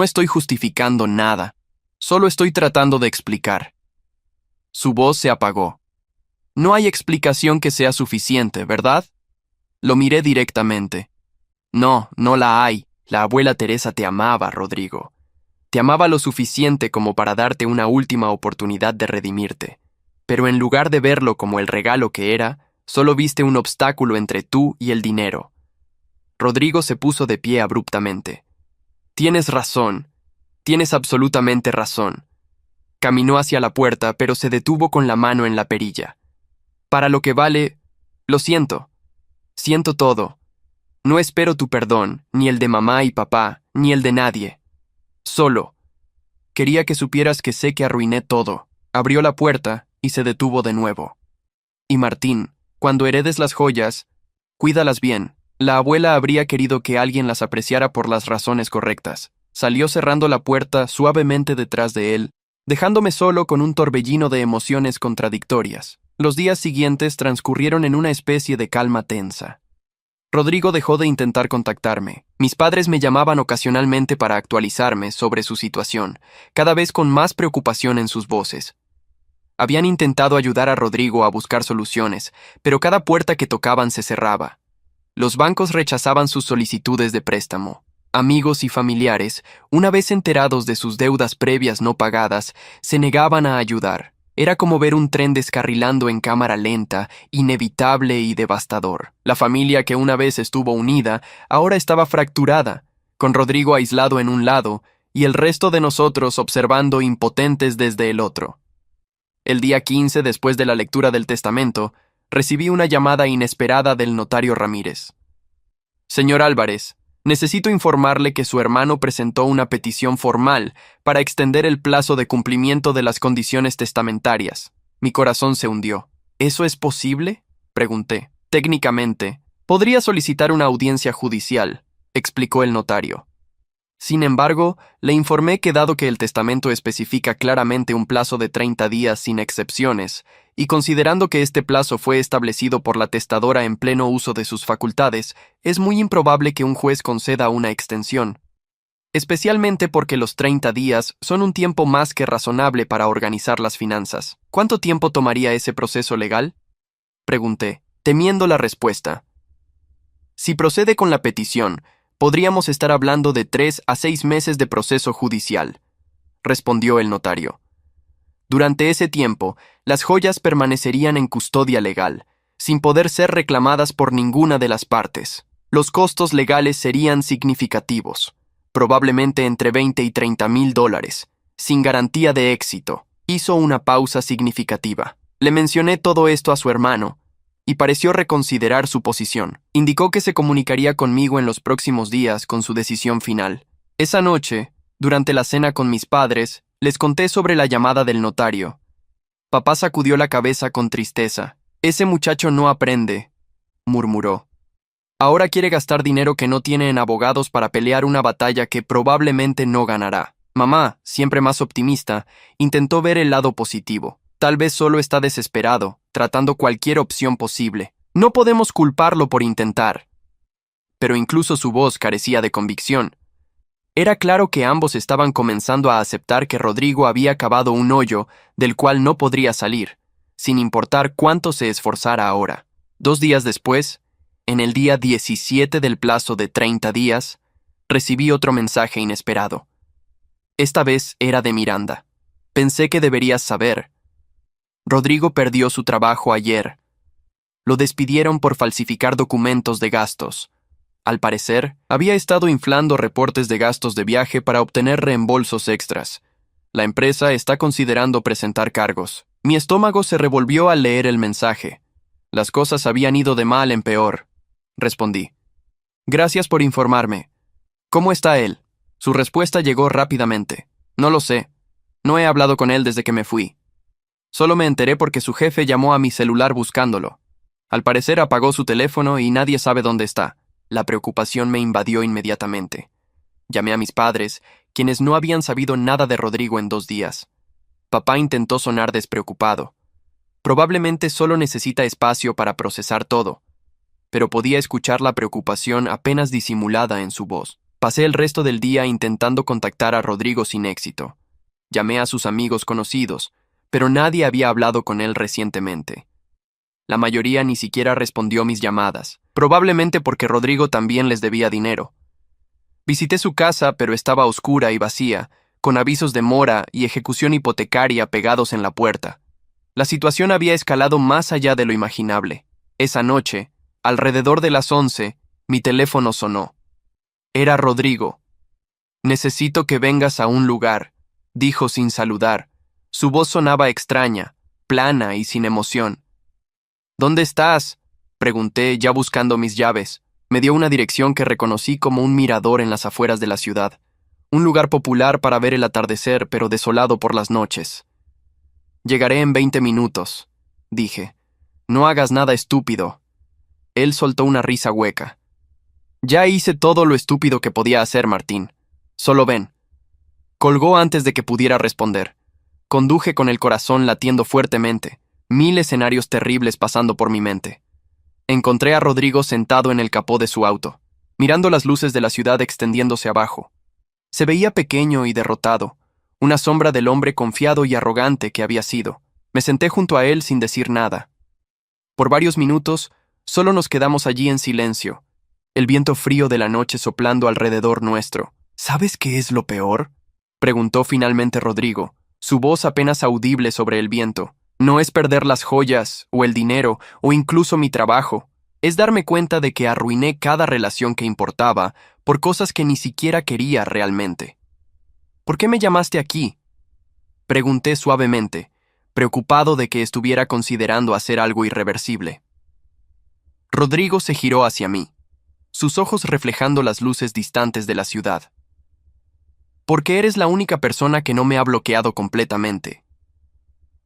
estoy justificando nada. Solo estoy tratando de explicar. Su voz se apagó. No hay explicación que sea suficiente, ¿verdad? Lo miré directamente. No la hay. La abuela Teresa te amaba, Rodrigo. Te amaba lo suficiente como para darte una última oportunidad de redimirte. Pero en lugar de verlo como el regalo que era, solo viste un obstáculo entre tú y el dinero. Rodrigo se puso de pie abruptamente. Tienes razón. Tienes absolutamente razón. Caminó hacia la puerta, pero se detuvo con la mano en la perilla. Para lo que vale, lo siento. Siento todo. No espero tu perdón, ni el de mamá y papá, ni el de nadie. Solo. Quería que supieras que sé que arruiné todo. Abrió la puerta y se detuvo de nuevo. Y Martín, cuando heredes las joyas, cuídalas bien. La abuela habría querido que alguien las apreciara por las razones correctas. Salió cerrando la puerta suavemente detrás de él, dejándome solo con un torbellino de emociones contradictorias. Los días siguientes transcurrieron en una especie de calma tensa. Rodrigo dejó de intentar contactarme. Mis padres me llamaban ocasionalmente para actualizarme sobre su situación, cada vez con más preocupación en sus voces. Habían intentado ayudar a Rodrigo a buscar soluciones, pero cada puerta que tocaban se cerraba. Los bancos rechazaban sus solicitudes de préstamo. Amigos y familiares, una vez enterados de sus deudas previas no pagadas, se negaban a ayudar. Era como ver un tren descarrilando en cámara lenta, inevitable y devastador. La familia que una vez estuvo unida, ahora estaba fracturada, con Rodrigo aislado en un lado y el resto de nosotros observando impotentes desde el otro. El día 15, después de la lectura del testamento, recibí una llamada inesperada del notario Ramírez. Señor Álvarez, necesito informarle que su hermano presentó una petición formal para extender el plazo de cumplimiento de las condiciones testamentarias. Mi corazón se hundió. ¿Eso es posible?, pregunté. Técnicamente, podría solicitar una audiencia judicial, explicó el notario. Sin embargo, le informé que dado que el testamento especifica claramente un plazo de 30 días sin excepciones, y considerando que este plazo fue establecido por la testadora en pleno uso de sus facultades, es muy improbable que un juez conceda una extensión, especialmente porque los 30 días son un tiempo más que razonable para organizar las finanzas. ¿Cuánto tiempo tomaría ese proceso legal?, pregunté, temiendo la respuesta. Si procede con la petición, podríamos estar hablando de 3 a 6 meses de proceso judicial, respondió el notario. Durante ese tiempo, las joyas permanecerían en custodia legal, sin poder ser reclamadas por ninguna de las partes. Los costos legales serían significativos, probablemente entre 20 y 30 mil dólares, sin garantía de éxito. Hizo una pausa significativa. Le mencioné todo esto a su hermano, y pareció reconsiderar su posición. Indicó que se comunicaría conmigo en los próximos días con su decisión final. Esa noche, durante la cena con mis padres, les conté sobre la llamada del notario. Papá sacudió la cabeza con tristeza. Ese muchacho no aprende, murmuró. Ahora quiere gastar dinero que no tiene en abogados para pelear una batalla que probablemente no ganará. Mamá, siempre más optimista, intentó ver el lado positivo. Tal vez solo está desesperado, tratando cualquier opción posible. No podemos culparlo por intentar. Pero incluso su voz carecía de convicción. Era claro que ambos estaban comenzando a aceptar que Rodrigo había cavado un hoyo del cual no podría salir, sin importar cuánto se esforzara ahora. 2 días después, en el día 17 del plazo de 30 días, recibí otro mensaje inesperado. Esta vez era de Miranda. Pensé que deberías saber. Rodrigo perdió su trabajo ayer. Lo despidieron por falsificar documentos de gastos. Al parecer, había estado inflando reportes de gastos de viaje para obtener reembolsos extras. La empresa está considerando presentar cargos. Mi estómago se revolvió al leer el mensaje. Las cosas habían ido de mal en peor, respondí. Gracias por informarme. ¿Cómo está él? Su respuesta llegó rápidamente. No lo sé. No he hablado con él desde que me fui. Solo me enteré porque su jefe llamó a mi celular buscándolo. Al parecer apagó su teléfono y nadie sabe dónde está. La preocupación me invadió inmediatamente. Llamé a mis padres, quienes no habían sabido nada de Rodrigo en 2 días. Papá intentó sonar despreocupado. Probablemente solo necesita espacio para procesar todo, pero podía escuchar la preocupación apenas disimulada en su voz. Pasé el resto del día intentando contactar a Rodrigo sin éxito. Llamé a sus amigos conocidos, pero nadie había hablado con él recientemente. La mayoría ni siquiera respondió mis llamadas, probablemente porque Rodrigo también les debía dinero. Visité su casa, pero estaba oscura y vacía, con avisos de mora y ejecución hipotecaria pegados en la puerta. La situación había escalado más allá de lo imaginable. Esa noche, alrededor de las 11, mi teléfono sonó. Era Rodrigo. «Necesito que vengas a un lugar», dijo sin saludar. Su voz sonaba extraña, plana y sin emoción. «¿Dónde estás?», pregunté, ya buscando mis llaves. Me dio una dirección que reconocí como un mirador en las afueras de la ciudad. Un lugar popular para ver el atardecer, pero desolado por las noches. «Llegaré en 20 minutos», dije. «No hagas nada estúpido». Él soltó una risa hueca. «Ya hice todo lo estúpido que podía hacer, Martín. Solo ven». Colgó antes de que pudiera responder. Conduje con el corazón latiendo fuertemente, 1000 escenarios terribles pasando por mi mente. Encontré a Rodrigo sentado en el capó de su auto, mirando las luces de la ciudad extendiéndose abajo. Se veía pequeño y derrotado, una sombra del hombre confiado y arrogante que había sido. Me senté junto a él sin decir nada. Por varios minutos, solo nos quedamos allí en silencio, el viento frío de la noche soplando alrededor nuestro. «¿Sabes qué es lo peor?», preguntó finalmente Rodrigo, su voz apenas audible sobre el viento. «No es perder las joyas, o el dinero, o incluso mi trabajo. Es darme cuenta de que arruiné cada relación que importaba por cosas que ni siquiera quería realmente». «¿Por qué me llamaste aquí?», pregunté suavemente, preocupado de que estuviera considerando hacer algo irreversible. Rodrigo se giró hacia mí, sus ojos reflejando las luces distantes de la ciudad. «Porque eres la única persona que no me ha bloqueado completamente.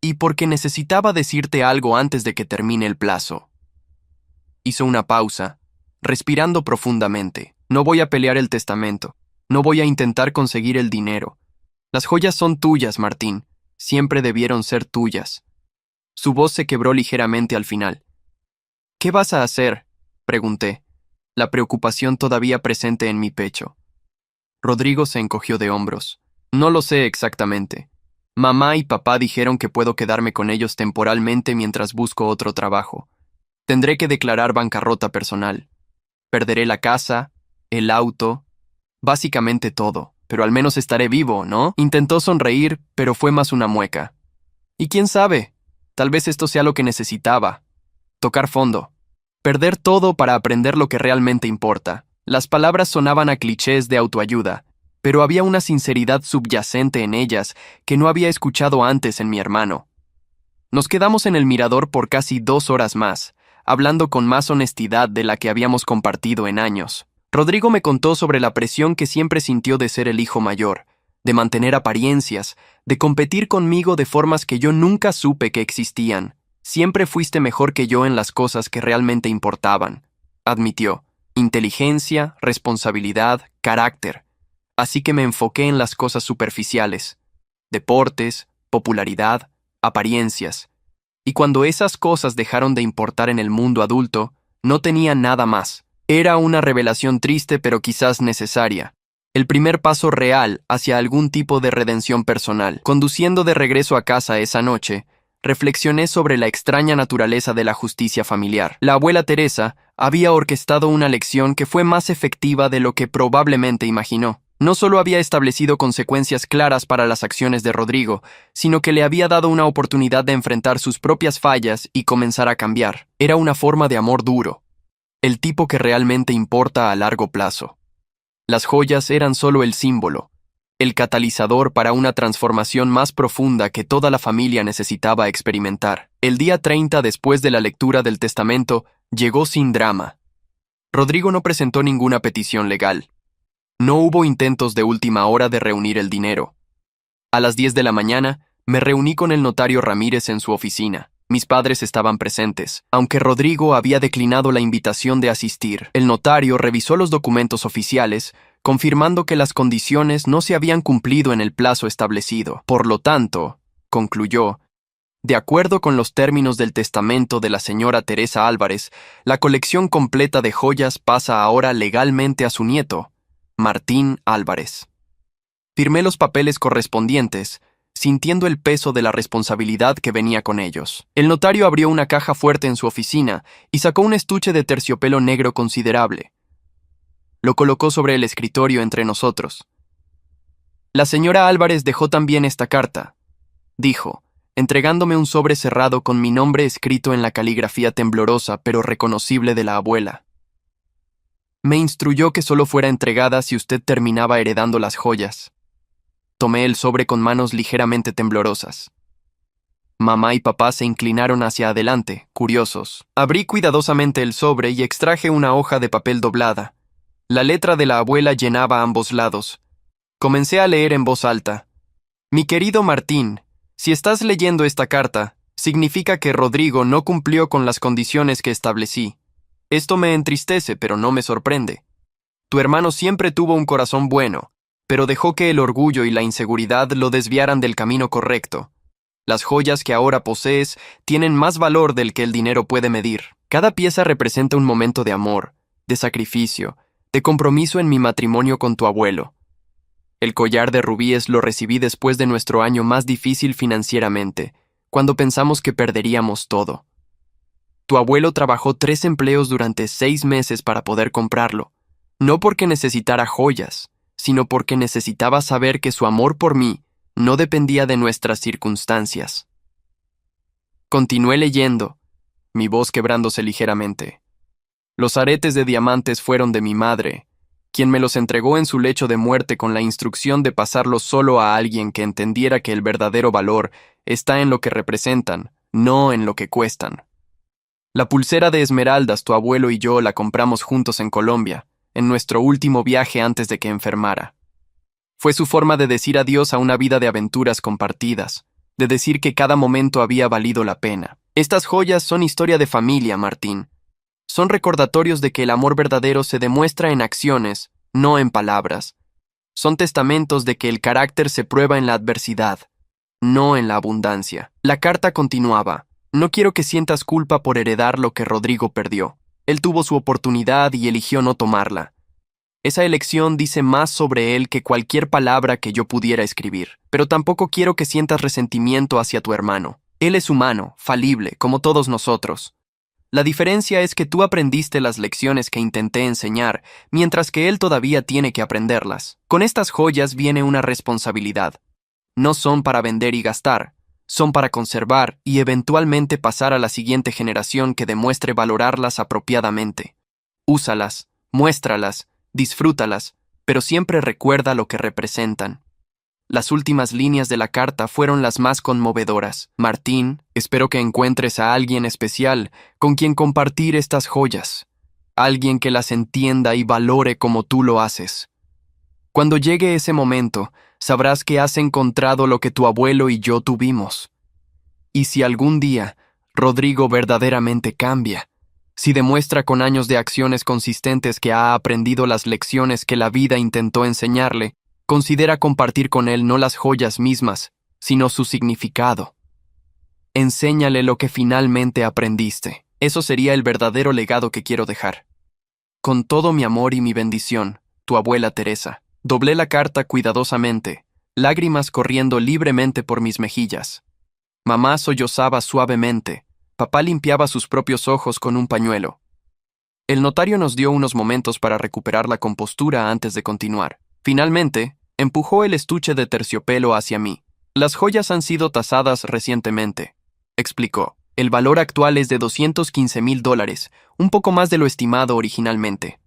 Y porque necesitaba decirte algo antes de que termine el plazo». Hizo una pausa, respirando profundamente. «No voy a pelear el testamento. No voy a intentar conseguir el dinero. Las joyas son tuyas, Martín. Siempre debieron ser tuyas. Su voz se quebró ligeramente al final. ¿Qué vas a hacer?, pregunté, la preocupación todavía presente en mi pecho. Rodrigo se encogió de hombros. No lo sé exactamente. Mamá y papá dijeron que puedo quedarme con ellos temporalmente mientras busco otro trabajo. Tendré que declarar bancarrota personal. Perderé la casa, el auto, básicamente todo, pero al menos estaré vivo, ¿no? Intentó sonreír, pero fue más una mueca. Y quién sabe, tal vez esto sea lo que necesitaba. Tocar fondo. Perder todo para aprender lo que realmente importa. Las palabras sonaban a clichés de autoayuda, pero había una sinceridad subyacente en ellas que no había escuchado antes en mi hermano. Nos quedamos en el mirador por casi 2 horas más, hablando con más honestidad de la que habíamos compartido en años. Rodrigo me contó sobre la presión que siempre sintió de ser el hijo mayor, de mantener apariencias, de competir conmigo de formas que yo nunca supe que existían. Siempre fuiste mejor que yo en las cosas que realmente importaban, admitió. Inteligencia, responsabilidad, carácter. Así que me enfoqué en las cosas superficiales. Deportes, popularidad, apariencias. Y cuando esas cosas dejaron de importar en el mundo adulto, no tenía nada más. Era una revelación triste pero quizás necesaria. El primer paso real hacia algún tipo de redención personal. Conduciendo de regreso a casa esa noche, reflexioné sobre la extraña naturaleza de la justicia familiar. La abuela Teresa había orquestado una lección que fue más efectiva de lo que probablemente imaginó. No solo había establecido consecuencias claras para las acciones de Rodrigo, sino que le había dado una oportunidad de enfrentar sus propias fallas y comenzar a cambiar. Era una forma de amor duro, el tipo que realmente importa a largo plazo. Las joyas eran solo el símbolo, el catalizador para una transformación más profunda que toda la familia necesitaba experimentar. El día 30 después de la lectura del testamento llegó sin drama. Rodrigo no presentó ninguna petición legal. No hubo intentos de última hora de reunir el dinero. A las 10 de la mañana, me reuní con el notario Ramírez en su oficina. Mis padres estaban presentes. Aunque Rodrigo había declinado la invitación de asistir, el notario revisó los documentos oficiales, confirmando que las condiciones no se habían cumplido en el plazo establecido. Por lo tanto, concluyó, de acuerdo con los términos del testamento de la señora Teresa Álvarez, la colección completa de joyas pasa ahora legalmente a su nieto, Martín Álvarez. Firmé los papeles correspondientes, sintiendo el peso de la responsabilidad que venía con ellos. El notario abrió una caja fuerte en su oficina y sacó un estuche de terciopelo negro considerable. Lo colocó sobre el escritorio entre nosotros. La señora Álvarez dejó también esta carta, dijo, entregándome un sobre cerrado con mi nombre escrito en la caligrafía temblorosa pero reconocible de la abuela. Me instruyó que solo fuera entregada si usted terminaba heredando las joyas. Tomé el sobre con manos ligeramente temblorosas. Mamá y papá se inclinaron hacia adelante, curiosos. Abrí cuidadosamente el sobre y extraje una hoja de papel doblada. La letra de la abuela llenaba ambos lados. Comencé a leer en voz alta. Mi querido Martín, si estás leyendo esta carta, significa que Rodrigo no cumplió con las condiciones que establecí. Esto me entristece, pero no me sorprende. Tu hermano siempre tuvo un corazón bueno, pero dejó que el orgullo y la inseguridad lo desviaran del camino correcto. Las joyas que ahora posees tienen más valor del que el dinero puede medir. Cada pieza representa un momento de amor, de sacrificio, de compromiso en mi matrimonio con tu abuelo. El collar de rubíes lo recibí después de nuestro año más difícil financieramente, cuando pensamos que perderíamos todo. Tu abuelo trabajó 3 empleos durante 6 meses para poder comprarlo, no porque necesitara joyas, sino porque necesitaba saber que su amor por mí no dependía de nuestras circunstancias. Continué leyendo, mi voz quebrándose ligeramente. Los aretes de diamantes fueron de mi madre, quien me los entregó en su lecho de muerte con la instrucción de pasarlos solo a alguien que entendiera que el verdadero valor está en lo que representan, no en lo que cuestan. La pulsera de esmeraldas tu abuelo y yo la compramos juntos en Colombia, en nuestro último viaje antes de que enfermara. Fue su forma de decir adiós a una vida de aventuras compartidas, de decir que cada momento había valido la pena. Estas joyas son historia de familia, Martín. Son recordatorios de que el amor verdadero se demuestra en acciones, no en palabras. Son testamentos de que el carácter se prueba en la adversidad, no en la abundancia. La carta continuaba. No quiero que sientas culpa por heredar lo que Rodrigo perdió. Él tuvo su oportunidad y eligió no tomarla. Esa elección dice más sobre él que cualquier palabra que yo pudiera escribir. Pero tampoco quiero que sientas resentimiento hacia tu hermano. Él es humano, falible, como todos nosotros. La diferencia es que tú aprendiste las lecciones que intenté enseñar, mientras que él todavía tiene que aprenderlas. Con estas joyas viene una responsabilidad. No son para vender y gastar, son para conservar y eventualmente pasar a la siguiente generación que demuestre valorarlas apropiadamente. Úsalas, muéstralas, disfrútalas, pero siempre recuerda lo que representan. Las últimas líneas de la carta fueron las más conmovedoras. Martín, espero que encuentres a alguien especial con quien compartir estas joyas. Alguien que las entienda y valore como tú lo haces. Cuando llegue ese momento, sabrás que has encontrado lo que tu abuelo y yo tuvimos. Y si algún día Rodrigo verdaderamente cambia, si demuestra con años de acciones consistentes que ha aprendido las lecciones que la vida intentó enseñarle, considera compartir con él no las joyas mismas, sino su significado. Enséñale lo que finalmente aprendiste. Eso sería el verdadero legado que quiero dejar. Con todo mi amor y mi bendición, tu abuela Teresa. Doblé la carta cuidadosamente, lágrimas corriendo libremente por mis mejillas. Mamá sollozaba suavemente. Papá limpiaba sus propios ojos con un pañuelo. El notario nos dio unos momentos para recuperar la compostura antes de continuar. Finalmente, empujó el estuche de terciopelo hacia mí. Las joyas han sido tasadas recientemente, explicó. El valor actual es de $215,000, un poco más de lo estimado originalmente.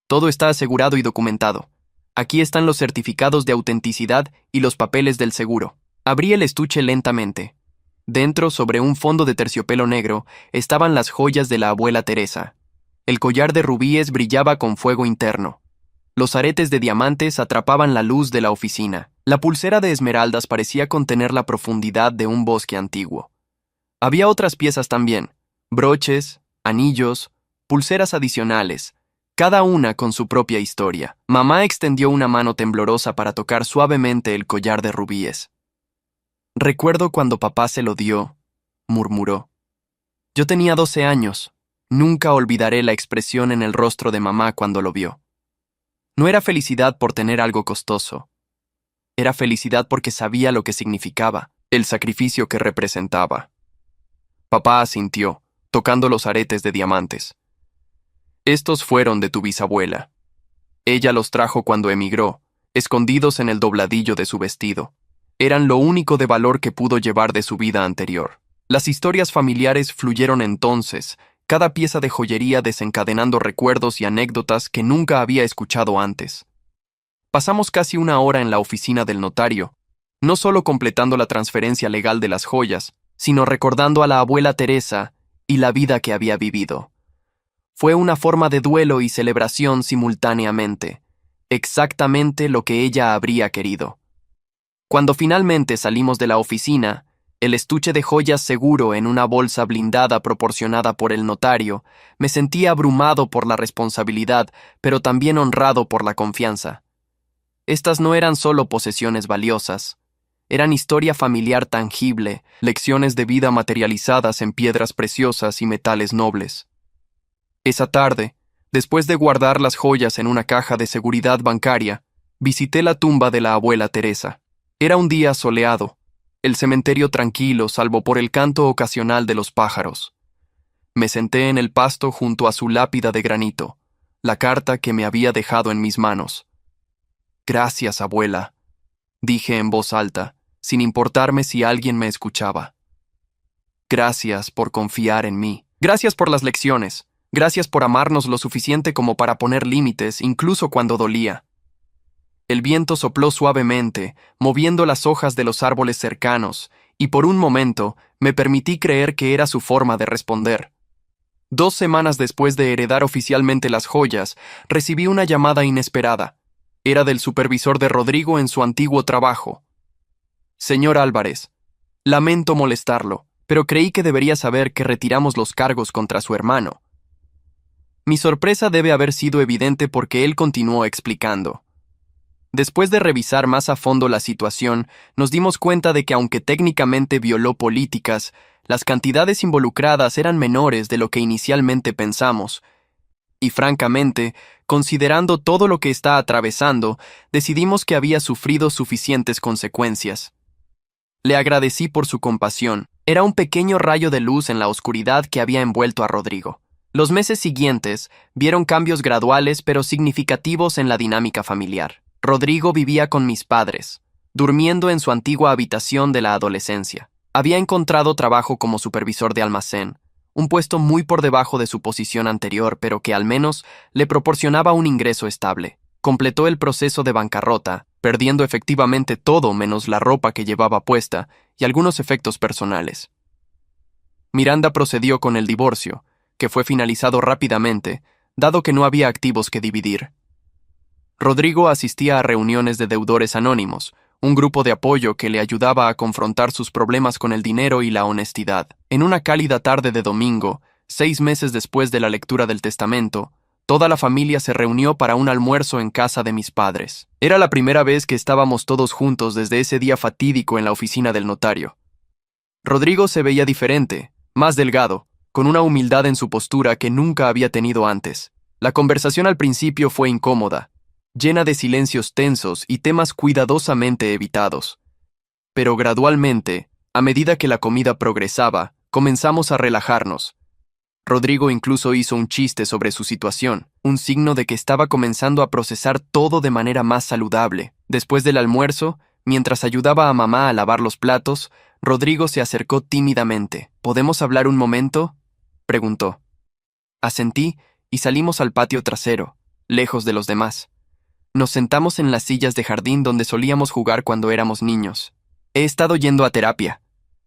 Todo está asegurado y documentado. Aquí están los certificados de autenticidad y los papeles del seguro. Abrí el estuche lentamente. Dentro, sobre un fondo de terciopelo negro, estaban las joyas de la abuela Teresa. El collar de rubíes brillaba con fuego interno. Los aretes de diamantes atrapaban la luz de la oficina. La pulsera de esmeraldas parecía contener la profundidad de un bosque antiguo. Había otras piezas también, broches, anillos, pulseras adicionales, cada una con su propia historia. Mamá extendió una mano temblorosa para tocar suavemente el collar de rubíes. Recuerdo cuando papá se lo dio, murmuró. Yo tenía 12 años. Nunca olvidaré la expresión en el rostro de mamá cuando lo vio. No era felicidad por tener algo costoso. Era felicidad porque sabía lo que significaba, el sacrificio que representaba. Papá asintió, tocando los aretes de diamantes. Estos fueron de tu bisabuela. Ella los trajo cuando emigró, escondidos en el dobladillo de su vestido. Eran lo único de valor que pudo llevar de su vida anterior. Las historias familiares fluyeron entonces, cada pieza de joyería desencadenando recuerdos y anécdotas que nunca había escuchado antes. Pasamos casi una hora en la oficina del notario, no solo completando la transferencia legal de las joyas, sino recordando a la abuela Teresa y la vida que había vivido. Fue una forma de duelo y celebración simultáneamente, exactamente lo que ella habría querido. Cuando finalmente salimos de la oficina, el estuche de joyas seguro en una bolsa blindada proporcionada por el notario, me sentí abrumado por la responsabilidad, pero también honrado por la confianza. Estas no eran solo posesiones valiosas, eran historia familiar tangible, lecciones de vida materializadas en piedras preciosas y metales nobles. Esa tarde, después de guardar las joyas en una caja de seguridad bancaria, visité la tumba de la abuela Teresa. Era un día soleado, el cementerio tranquilo salvo por el canto ocasional de los pájaros. Me senté en el pasto junto a su lápida de granito, la carta que me había dejado en mis manos. Gracias, abuela, dije en voz alta, sin importarme si alguien me escuchaba. Gracias por confiar en mí. Gracias por las lecciones. Gracias por amarnos lo suficiente como para poner límites, incluso cuando dolía. El viento sopló suavemente, moviendo las hojas de los árboles cercanos, y por un momento me permití creer que era su forma de responder. 2 semanas después de heredar oficialmente las joyas, recibí una llamada inesperada. Era del supervisor de Rodrigo en su antiguo trabajo. Señor Álvarez, lamento molestarlo, pero creí que debería saber que retiramos los cargos contra su hermano. Mi sorpresa debe haber sido evidente porque él continuó explicando. Después de revisar más a fondo la situación, nos dimos cuenta de que aunque técnicamente violó políticas, Las cantidades involucradas eran menores de lo que inicialmente pensamos. Y francamente, considerando todo lo que está atravesando, decidimos que había sufrido suficientes consecuencias. Le agradecí por su compasión. Era un pequeño rayo de luz en la oscuridad que había envuelto a Rodrigo. Los meses siguientes vieron cambios graduales pero significativos en la dinámica familiar. Rodrigo vivía con mis padres, durmiendo en su antigua habitación de la adolescencia. Había encontrado trabajo como supervisor de almacén, un puesto muy por debajo de su posición anterior, pero que al menos le proporcionaba un ingreso estable. Completó el proceso de bancarrota, perdiendo efectivamente todo menos la ropa que llevaba puesta y algunos efectos personales. Miranda procedió con el divorcio, que fue finalizado rápidamente, dado que no había activos que dividir. Rodrigo asistía a reuniones de deudores anónimos, un grupo de apoyo que le ayudaba a confrontar sus problemas con el dinero y la honestidad. En una cálida tarde de domingo, 6 meses después de la lectura del testamento, toda la familia se reunió para un almuerzo en casa de mis padres. Era la primera vez que estábamos todos juntos desde ese día fatídico en la oficina del notario. Rodrigo se veía diferente, más delgado, con una humildad en su postura que nunca había tenido antes. La conversación al principio fue incómoda, llena de silencios tensos y temas cuidadosamente evitados. Pero gradualmente, a medida que la comida progresaba, comenzamos a relajarnos. Rodrigo incluso hizo un chiste sobre su situación, un signo de que estaba comenzando a procesar todo de manera más saludable. Después del almuerzo, mientras ayudaba a mamá a lavar los platos, Rodrigo se acercó tímidamente. ¿Podemos hablar un momento?, preguntó. Asentí y salimos al patio trasero, lejos de los demás. Nos sentamos en las sillas de jardín donde solíamos jugar cuando éramos niños. He estado yendo a terapia,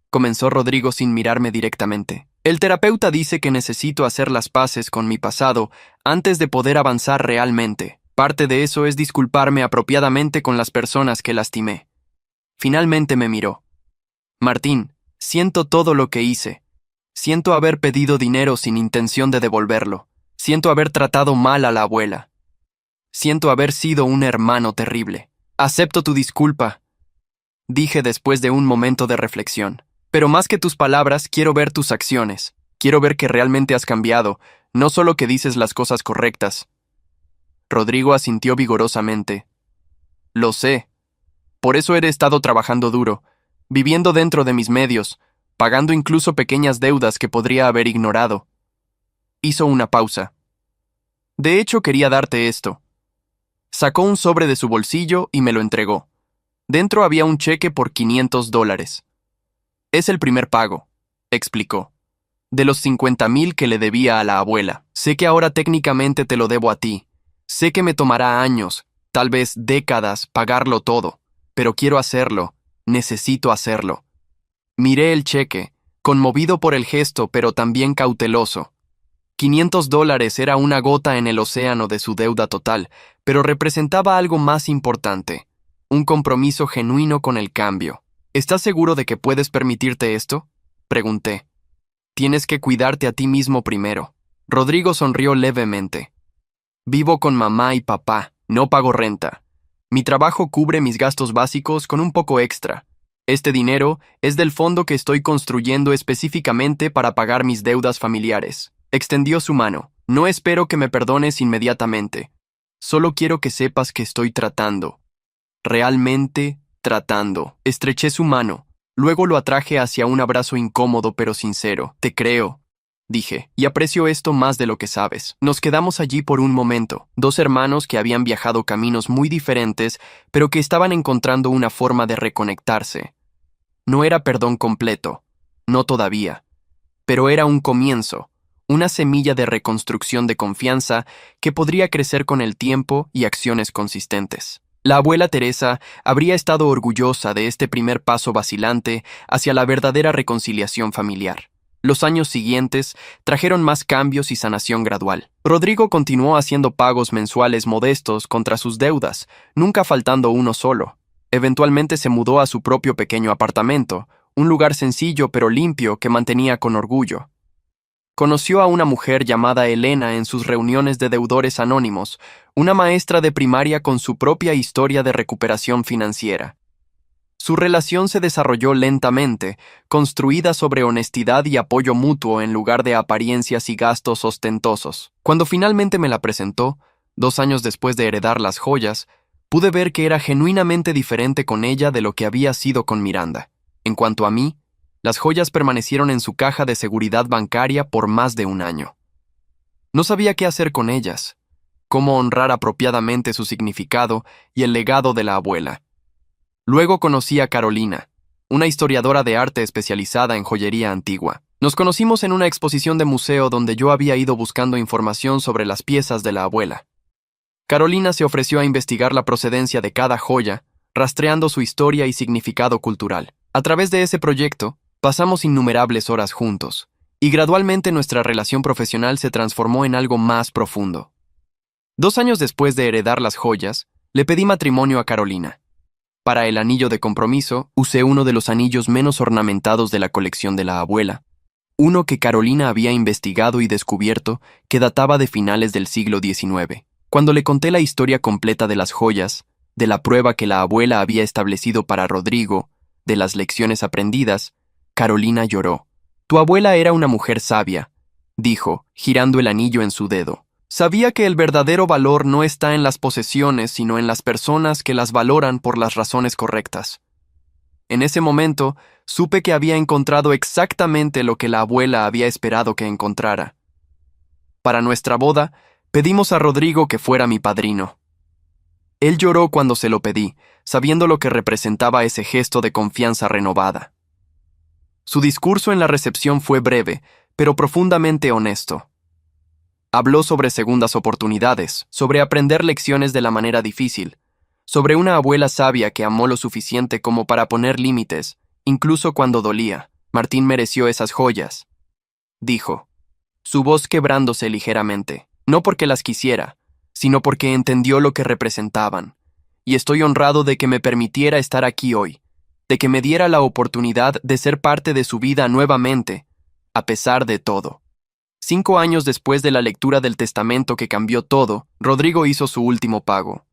comenzó Rodrigo sin mirarme directamente. El terapeuta dice que necesito hacer las paces con mi pasado antes de poder avanzar realmente. Parte de eso es disculparme apropiadamente con las personas que lastimé. Finalmente me miró. Martín, siento todo lo que hice. Siento haber pedido dinero sin intención de devolverlo. Siento haber tratado mal a la abuela. Siento haber sido un hermano terrible. Acepto tu disculpa, dije después de un momento de reflexión. Pero más que tus palabras, quiero ver tus acciones. Quiero ver que realmente has cambiado, no solo que dices las cosas correctas. Rodrigo asintió vigorosamente. Lo sé. Por eso he estado trabajando duro, viviendo dentro de mis medios, pagando incluso pequeñas deudas que podría haber ignorado. Hizo una pausa. De hecho, quería darte esto. Sacó un sobre de su bolsillo y me lo entregó. Dentro había un cheque por $500. Es el primer pago, explicó, de los 50,000 que le debía a la abuela. Sé que ahora técnicamente te lo debo a ti. Sé que me tomará años, tal vez décadas, pagarlo todo, pero quiero hacerlo, necesito hacerlo. Miré el cheque, conmovido por el gesto pero también cauteloso. $500 era una gota en el océano de su deuda total, pero representaba algo más importante, un compromiso genuino con el cambio. ¿Estás seguro de que puedes permitirte esto?, pregunté. Tienes que cuidarte a ti mismo primero. Rodrigo sonrió levemente. Vivo con mamá y papá, no pago renta. Mi trabajo cubre mis gastos básicos con un poco extra. Este dinero es del fondo que estoy construyendo específicamente para pagar mis deudas familiares. Extendió su mano. No espero que me perdones inmediatamente. Solo quiero que sepas que estoy tratando. Realmente tratando. Estreché su mano. Luego lo atraje hacia un abrazo incómodo pero sincero. Te creo, dije, y aprecio esto más de lo que sabes. Nos quedamos allí por un momento, dos hermanos que habían viajado caminos muy diferentes, pero que estaban encontrando una forma de reconectarse. No era perdón completo, no todavía, pero era un comienzo, una semilla de reconstrucción de confianza que podría crecer con el tiempo y acciones consistentes. La abuela Teresa habría estado orgullosa de este primer paso vacilante hacia la verdadera reconciliación familiar. Los años siguientes trajeron más cambios y sanación gradual. Rodrigo continuó haciendo pagos mensuales modestos contra sus deudas, nunca faltando uno solo. Eventualmente se mudó a su propio pequeño apartamento, un lugar sencillo pero limpio que mantenía con orgullo. Conoció a una mujer llamada Elena en sus reuniones de deudores anónimos, una maestra de primaria con su propia historia de recuperación financiera. Su relación se desarrolló lentamente, construida sobre honestidad y apoyo mutuo en lugar de apariencias y gastos ostentosos. Cuando finalmente me la presentó, 2 años después de heredar las joyas, pude ver que era genuinamente diferente con ella de lo que había sido con Miranda. En cuanto a mí, las joyas permanecieron en su caja de seguridad bancaria por más de un año. No sabía qué hacer con ellas, cómo honrar apropiadamente su significado y el legado de la abuela. Luego conocí a Carolina, una historiadora de arte especializada en joyería antigua. Nos conocimos en una exposición de museo donde yo había ido buscando información sobre las piezas de la abuela. Carolina se ofreció a investigar la procedencia de cada joya, rastreando su historia y significado cultural. A través de ese proyecto, pasamos innumerables horas juntos, y gradualmente nuestra relación profesional se transformó en algo más profundo. 2 años después de heredar las joyas, le pedí matrimonio a Carolina. Para el anillo de compromiso, usé uno de los anillos menos ornamentados de la colección de la abuela, uno que Carolina había investigado y descubierto que databa de finales del siglo XIX. Cuando le conté la historia completa de las joyas, de la prueba que la abuela había establecido para Rodrigo, de las lecciones aprendidas, Carolina lloró. «Tu abuela era una mujer sabia», dijo, girando el anillo en su dedo. «Sabía que el verdadero valor no está en las posesiones, sino en las personas que las valoran por las razones correctas». En ese momento, supe que había encontrado exactamente lo que la abuela había esperado que encontrara. Para nuestra boda, pedimos a Rodrigo que fuera mi padrino. Él lloró cuando se lo pedí, sabiendo lo que representaba ese gesto de confianza renovada. Su discurso en la recepción fue breve, pero profundamente honesto. Habló sobre segundas oportunidades, sobre aprender lecciones de la manera difícil, sobre una abuela sabia que amó lo suficiente como para poner límites, incluso cuando dolía. «Martín mereció esas joyas», dijo, su voz quebrándose ligeramente, no porque las quisiera, sino porque entendió lo que representaban, y estoy honrado de que me permitiera estar aquí hoy, de que me diera la oportunidad de ser parte de su vida nuevamente, a pesar de todo. 5 años después de la lectura del testamento que cambió todo, Rodrigo hizo su último pago.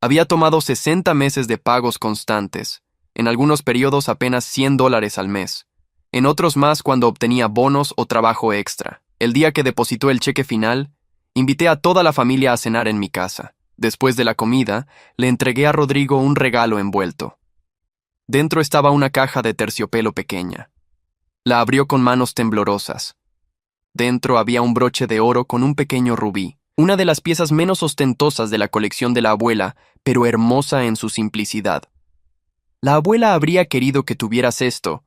Había tomado 60 meses de pagos constantes, en algunos periodos apenas $100 al mes, en otros más cuando obtenía bonos o trabajo extra. El día que depositó el cheque final, invité a toda la familia a cenar en mi casa. Después de la comida, le entregué a Rodrigo un regalo envuelto. Dentro estaba una caja de terciopelo pequeña. La abrió con manos temblorosas. Dentro había un broche de oro con un pequeño rubí, una de las piezas menos ostentosas de la colección de la abuela, pero hermosa en su simplicidad. «La abuela habría querido que tuvieras esto»,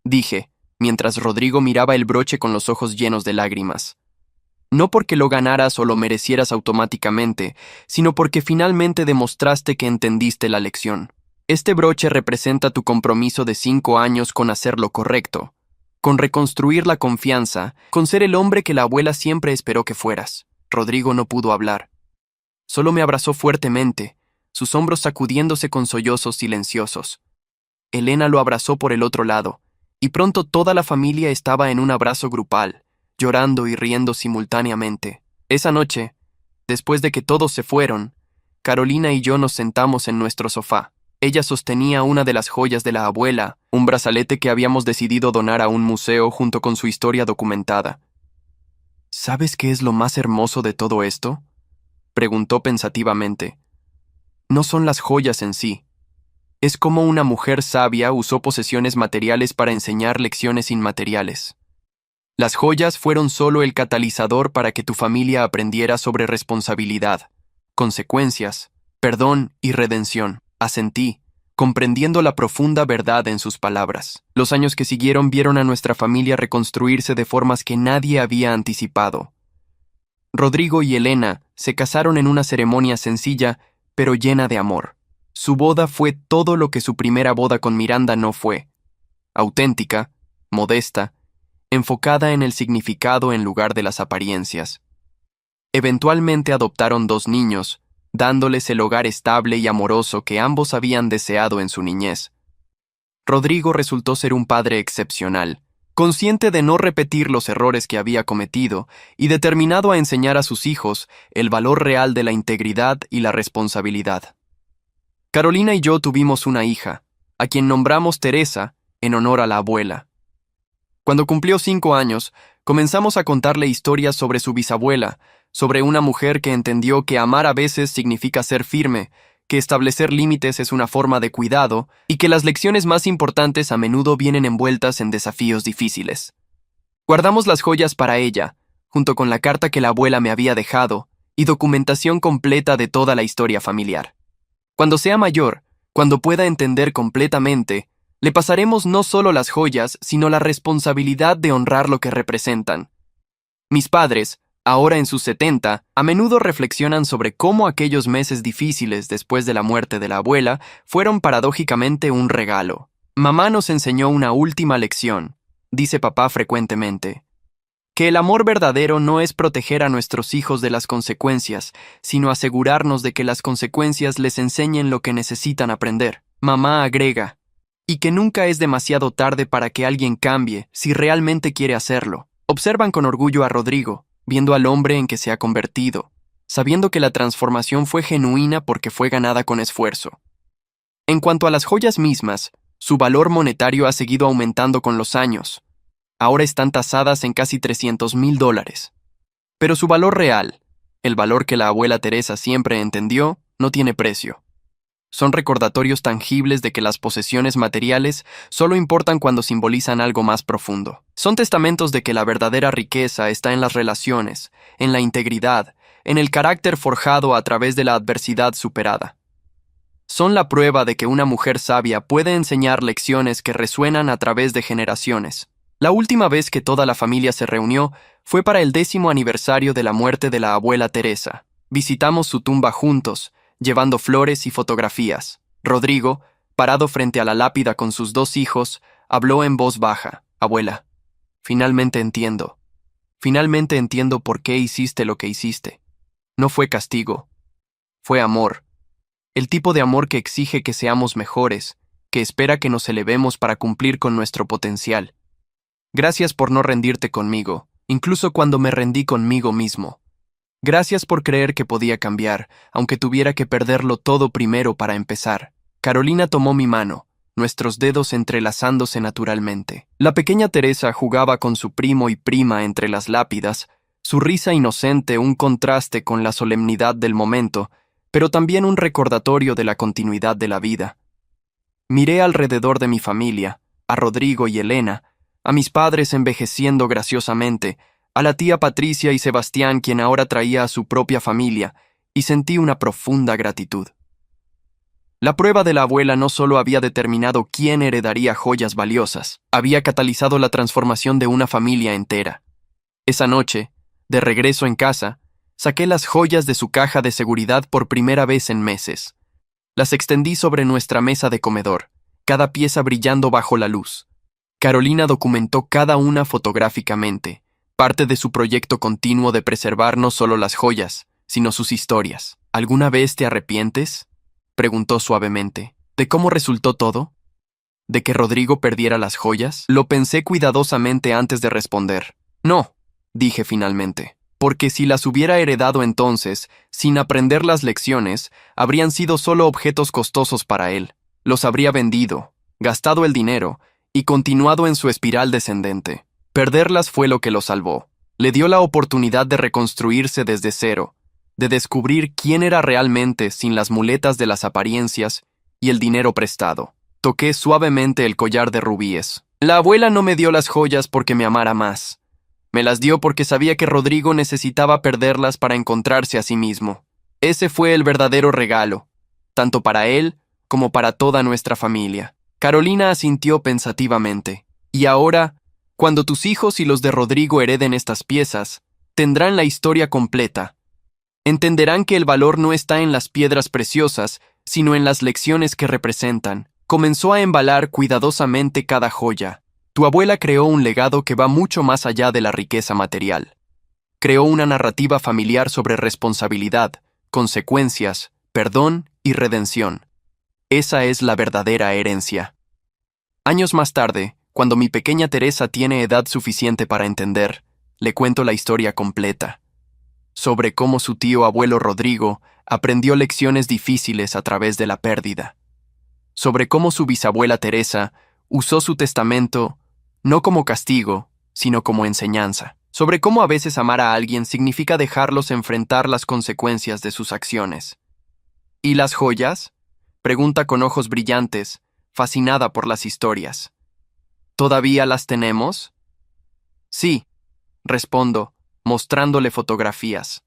dije, mientras Rodrigo miraba el broche con los ojos llenos de lágrimas. «No porque lo ganaras o lo merecieras automáticamente, sino porque finalmente demostraste que entendiste la lección. Este broche representa tu compromiso de 5 años con hacer lo correcto, con reconstruir la confianza, con ser el hombre que la abuela siempre esperó que fueras». Rodrigo no pudo hablar. Solo me abrazó fuertemente, sus hombros sacudiéndose con sollozos silenciosos. Elena lo abrazó por el otro lado, y pronto toda la familia estaba en un abrazo grupal, llorando y riendo simultáneamente. Esa noche, después de que todos se fueron, Carolina y yo nos sentamos en nuestro sofá. Ella sostenía una de las joyas de la abuela, un brazalete que habíamos decidido donar a un museo junto con su historia documentada. «¿Sabes qué es lo más hermoso de todo esto?», preguntó pensativamente. «No son las joyas en sí. Es como una mujer sabia usó posesiones materiales para enseñar lecciones inmateriales. Las joyas fueron solo el catalizador para que tu familia aprendiera sobre responsabilidad, consecuencias, perdón y redención». Asentí, comprendiendo la profunda verdad en sus palabras. Los años que siguieron vieron a nuestra familia reconstruirse de formas que nadie había anticipado. Rodrigo y Elena se casaron en una ceremonia sencilla, pero llena de amor. Su boda fue todo lo que su primera boda con Miranda no fue: auténtica, modesta, enfocada en el significado en lugar de las apariencias. Eventualmente adoptaron 2 niños, dándoles el hogar estable y amoroso que ambos habían deseado en su niñez. Rodrigo resultó ser un padre excepcional, consciente de no repetir los errores que había cometido y determinado a enseñar a sus hijos el valor real de la integridad y la responsabilidad. Carolina y yo tuvimos una hija, a quien nombramos Teresa en honor a la abuela. Cuando cumplió 5 años, comenzamos a contarle historias sobre su bisabuela, sobre una mujer que entendió que amar a veces significa ser firme, que establecer límites es una forma de cuidado y que las lecciones más importantes a menudo vienen envueltas en desafíos difíciles. Guardamos las joyas para ella, junto con la carta que la abuela me había dejado y documentación completa de toda la historia familiar. Cuando sea mayor, cuando pueda entender completamente, le pasaremos no solo las joyas, sino la responsabilidad de honrar lo que representan. Mis padres, ahora en sus 70, a menudo reflexionan sobre cómo aquellos meses difíciles después de la muerte de la abuela fueron paradójicamente un regalo. Mamá nos enseñó una última lección, dice papá frecuentemente, que el amor verdadero no es proteger a nuestros hijos de las consecuencias, sino asegurarnos de que las consecuencias les enseñen lo que necesitan aprender. Mamá agrega, y que nunca es demasiado tarde para que alguien cambie si realmente quiere hacerlo. Observan con orgullo a Rodrigo, viendo al hombre en que se ha convertido, sabiendo que la transformación fue genuina porque fue ganada con esfuerzo. En cuanto a las joyas mismas, su valor monetario ha seguido aumentando con los años. Ahora están tasadas en casi $300,000. Pero su valor real, el valor que la abuela Teresa siempre entendió, no tiene precio. Son recordatorios tangibles de que las posesiones materiales solo importan cuando simbolizan algo más profundo. Son testamentos de que la verdadera riqueza está en las relaciones, en la integridad, en el carácter forjado a través de la adversidad superada. Son la prueba de que una mujer sabia puede enseñar lecciones que resuenan a través de generaciones. La última vez que toda la familia se reunió fue para el 10º aniversario de la muerte de la abuela Teresa. Visitamos su tumba juntos, llevando flores y fotografías. Rodrigo, parado frente a la lápida con sus 2 hijos, habló en voz baja. Abuela, finalmente entiendo. Finalmente entiendo por qué hiciste lo que hiciste. No fue castigo. Fue amor. El tipo de amor que exige que seamos mejores, que espera que nos elevemos para cumplir con nuestro potencial. Gracias por no rendirte conmigo, incluso cuando me rendí conmigo mismo. Gracias por creer que podía cambiar, aunque tuviera que perderlo todo primero para empezar. Carolina tomó mi mano, nuestros dedos entrelazándose naturalmente. La pequeña Teresa jugaba con su primo y prima entre las lápidas, su risa inocente un contraste con la solemnidad del momento, pero también un recordatorio de la continuidad de la vida. Miré alrededor de mi familia, a Rodrigo y Elena, a mis padres envejeciendo graciosamente, a la tía Patricia y Sebastián, quien ahora traía a su propia familia, y sentí una profunda gratitud. La prueba de la abuela no solo había determinado quién heredaría joyas valiosas, había catalizado la transformación de una familia entera. Esa noche, de regreso en casa, saqué las joyas de su caja de seguridad por primera vez en meses. Las extendí sobre nuestra mesa de comedor, cada pieza brillando bajo la luz. Carolina documentó cada una fotográficamente, parte de su proyecto continuo de preservar no solo las joyas, sino sus historias. ¿Alguna vez te arrepientes?, preguntó suavemente. ¿De cómo resultó todo? ¿De que Rodrigo perdiera las joyas? Lo pensé cuidadosamente antes de responder. No, dije finalmente, porque si las hubiera heredado entonces, sin aprender las lecciones, habrían sido solo objetos costosos para él. Los habría vendido, gastado el dinero y continuado en su espiral descendente. Perderlas fue lo que lo salvó. Le dio la oportunidad de reconstruirse desde cero, de descubrir quién era realmente sin las muletas de las apariencias y el dinero prestado. Toqué suavemente el collar de rubíes. La abuela no me dio las joyas porque me amara más. Me las dio porque sabía que Rodrigo necesitaba perderlas para encontrarse a sí mismo. Ese fue el verdadero regalo, tanto para él como para toda nuestra familia. Carolina asintió pensativamente. Y ahora, cuando tus hijos y los de Rodrigo hereden estas piezas, tendrán la historia completa. Entenderán que el valor no está en las piedras preciosas, sino en las lecciones que representan. Comenzó a embalar cuidadosamente cada joya. Tu abuela creó un legado que va mucho más allá de la riqueza material. Creó una narrativa familiar sobre responsabilidad, consecuencias, perdón y redención. Esa es la verdadera herencia. Años más tarde, cuando mi pequeña Teresa tiene edad suficiente para entender, le cuento la historia completa. Sobre cómo su tío abuelo Rodrigo aprendió lecciones difíciles a través de la pérdida. sobre cómo su bisabuela Teresa usó su testamento no como castigo, sino como enseñanza, sobre cómo a veces amar a alguien significa dejarlos enfrentar las consecuencias de sus acciones. ¿Y las joyas?, pregunta con ojos brillantes, fascinada por las historias. ¿Todavía las tenemos? Sí, respondo, mostrándole fotografías.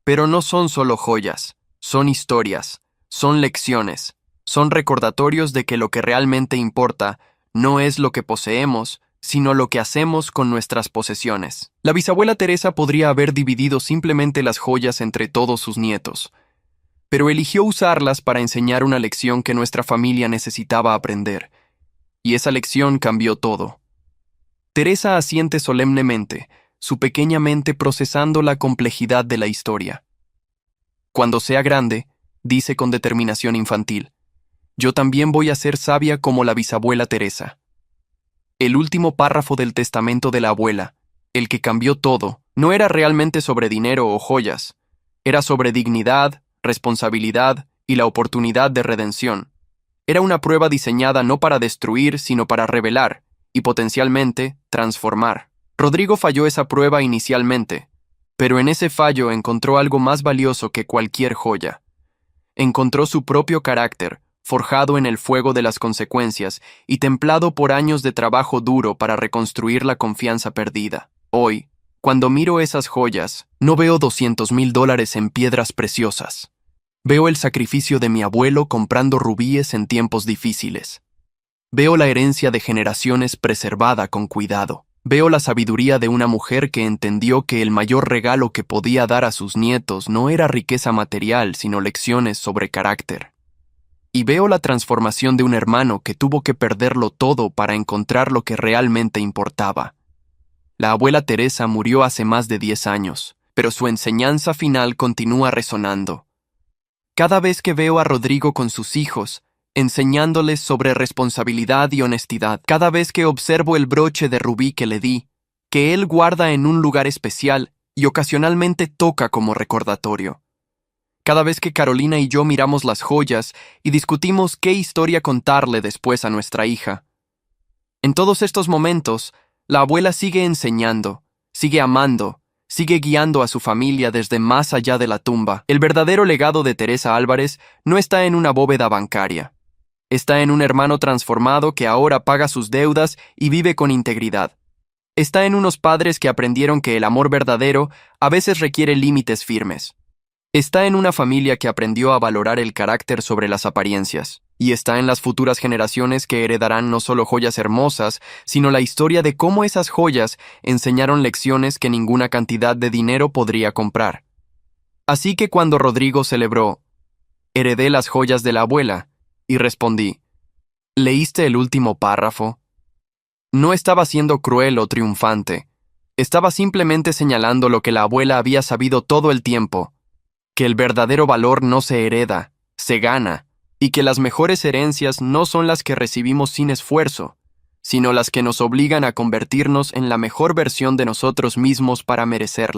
Pero no son solo joyas, son historias, son lecciones, son recordatorios de que lo que realmente importa no es lo que poseemos, sino lo que hacemos con nuestras posesiones. La bisabuela Teresa podría haber dividido simplemente las joyas entre todos sus nietos, pero eligió usarlas para enseñar una lección que nuestra familia necesitaba aprender, y esa lección cambió todo. Teresa asiente solemnemente, su pequeña mente procesando la complejidad de la historia. Cuando sea grande, dice con determinación infantil, yo también voy a ser sabia como la bisabuela Teresa. El último párrafo del testamento de la abuela, el que cambió todo, no era realmente sobre dinero o joyas, era sobre dignidad, responsabilidad y la oportunidad de redención. Era una prueba diseñada no para destruir, sino para revelar y potencialmente transformar. Rodrigo falló esa prueba inicialmente, pero en ese fallo encontró algo más valioso que cualquier joya. Encontró su propio carácter, forjado en el fuego de las consecuencias y templado por años de trabajo duro para reconstruir la confianza perdida. Hoy, cuando miro esas joyas, no veo $200,000 en piedras preciosas. Veo el sacrificio de mi abuelo comprando rubíes en tiempos difíciles. Veo la herencia de generaciones preservada con cuidado. Veo la sabiduría de una mujer que entendió que el mayor regalo que podía dar a sus nietos no era riqueza material, sino lecciones sobre carácter. Y veo la transformación de un hermano que tuvo que perderlo todo para encontrar lo que realmente importaba. La abuela Teresa murió hace más de 10 años, pero su enseñanza final continúa resonando. Cada vez que veo a Rodrigo con sus hijos, enseñándoles sobre responsabilidad y honestidad, cada vez que observo el broche de rubí que le di, que él guarda en un lugar especial y ocasionalmente toca como recordatorio. Cada vez que Carolina y yo miramos las joyas y discutimos qué historia contarle después a nuestra hija. En todos estos momentos, la abuela sigue enseñando, sigue amando, sigue guiando a su familia desde más allá de la tumba. El verdadero legado de Teresa Álvarez no está en una bóveda bancaria. Está en un hermano transformado que ahora paga sus deudas y vive con integridad. Está en unos padres que aprendieron que el amor verdadero a veces requiere límites firmes. Está en una familia que aprendió a valorar el carácter sobre las apariencias. Y está en las futuras generaciones que heredarán no solo joyas hermosas, sino la historia de cómo esas joyas enseñaron lecciones que ninguna cantidad de dinero podría comprar. Así que cuando Rodrigo celebró, heredé las joyas de la abuela, y respondí, ¿leíste el último párrafo? No estaba siendo cruel o triunfante. Estaba simplemente señalando lo que la abuela había sabido todo el tiempo, que el verdadero valor no se hereda, se gana, y que las mejores herencias no son las que recibimos sin esfuerzo, sino las que nos obligan a convertirnos en la mejor versión de nosotros mismos para merecerlas.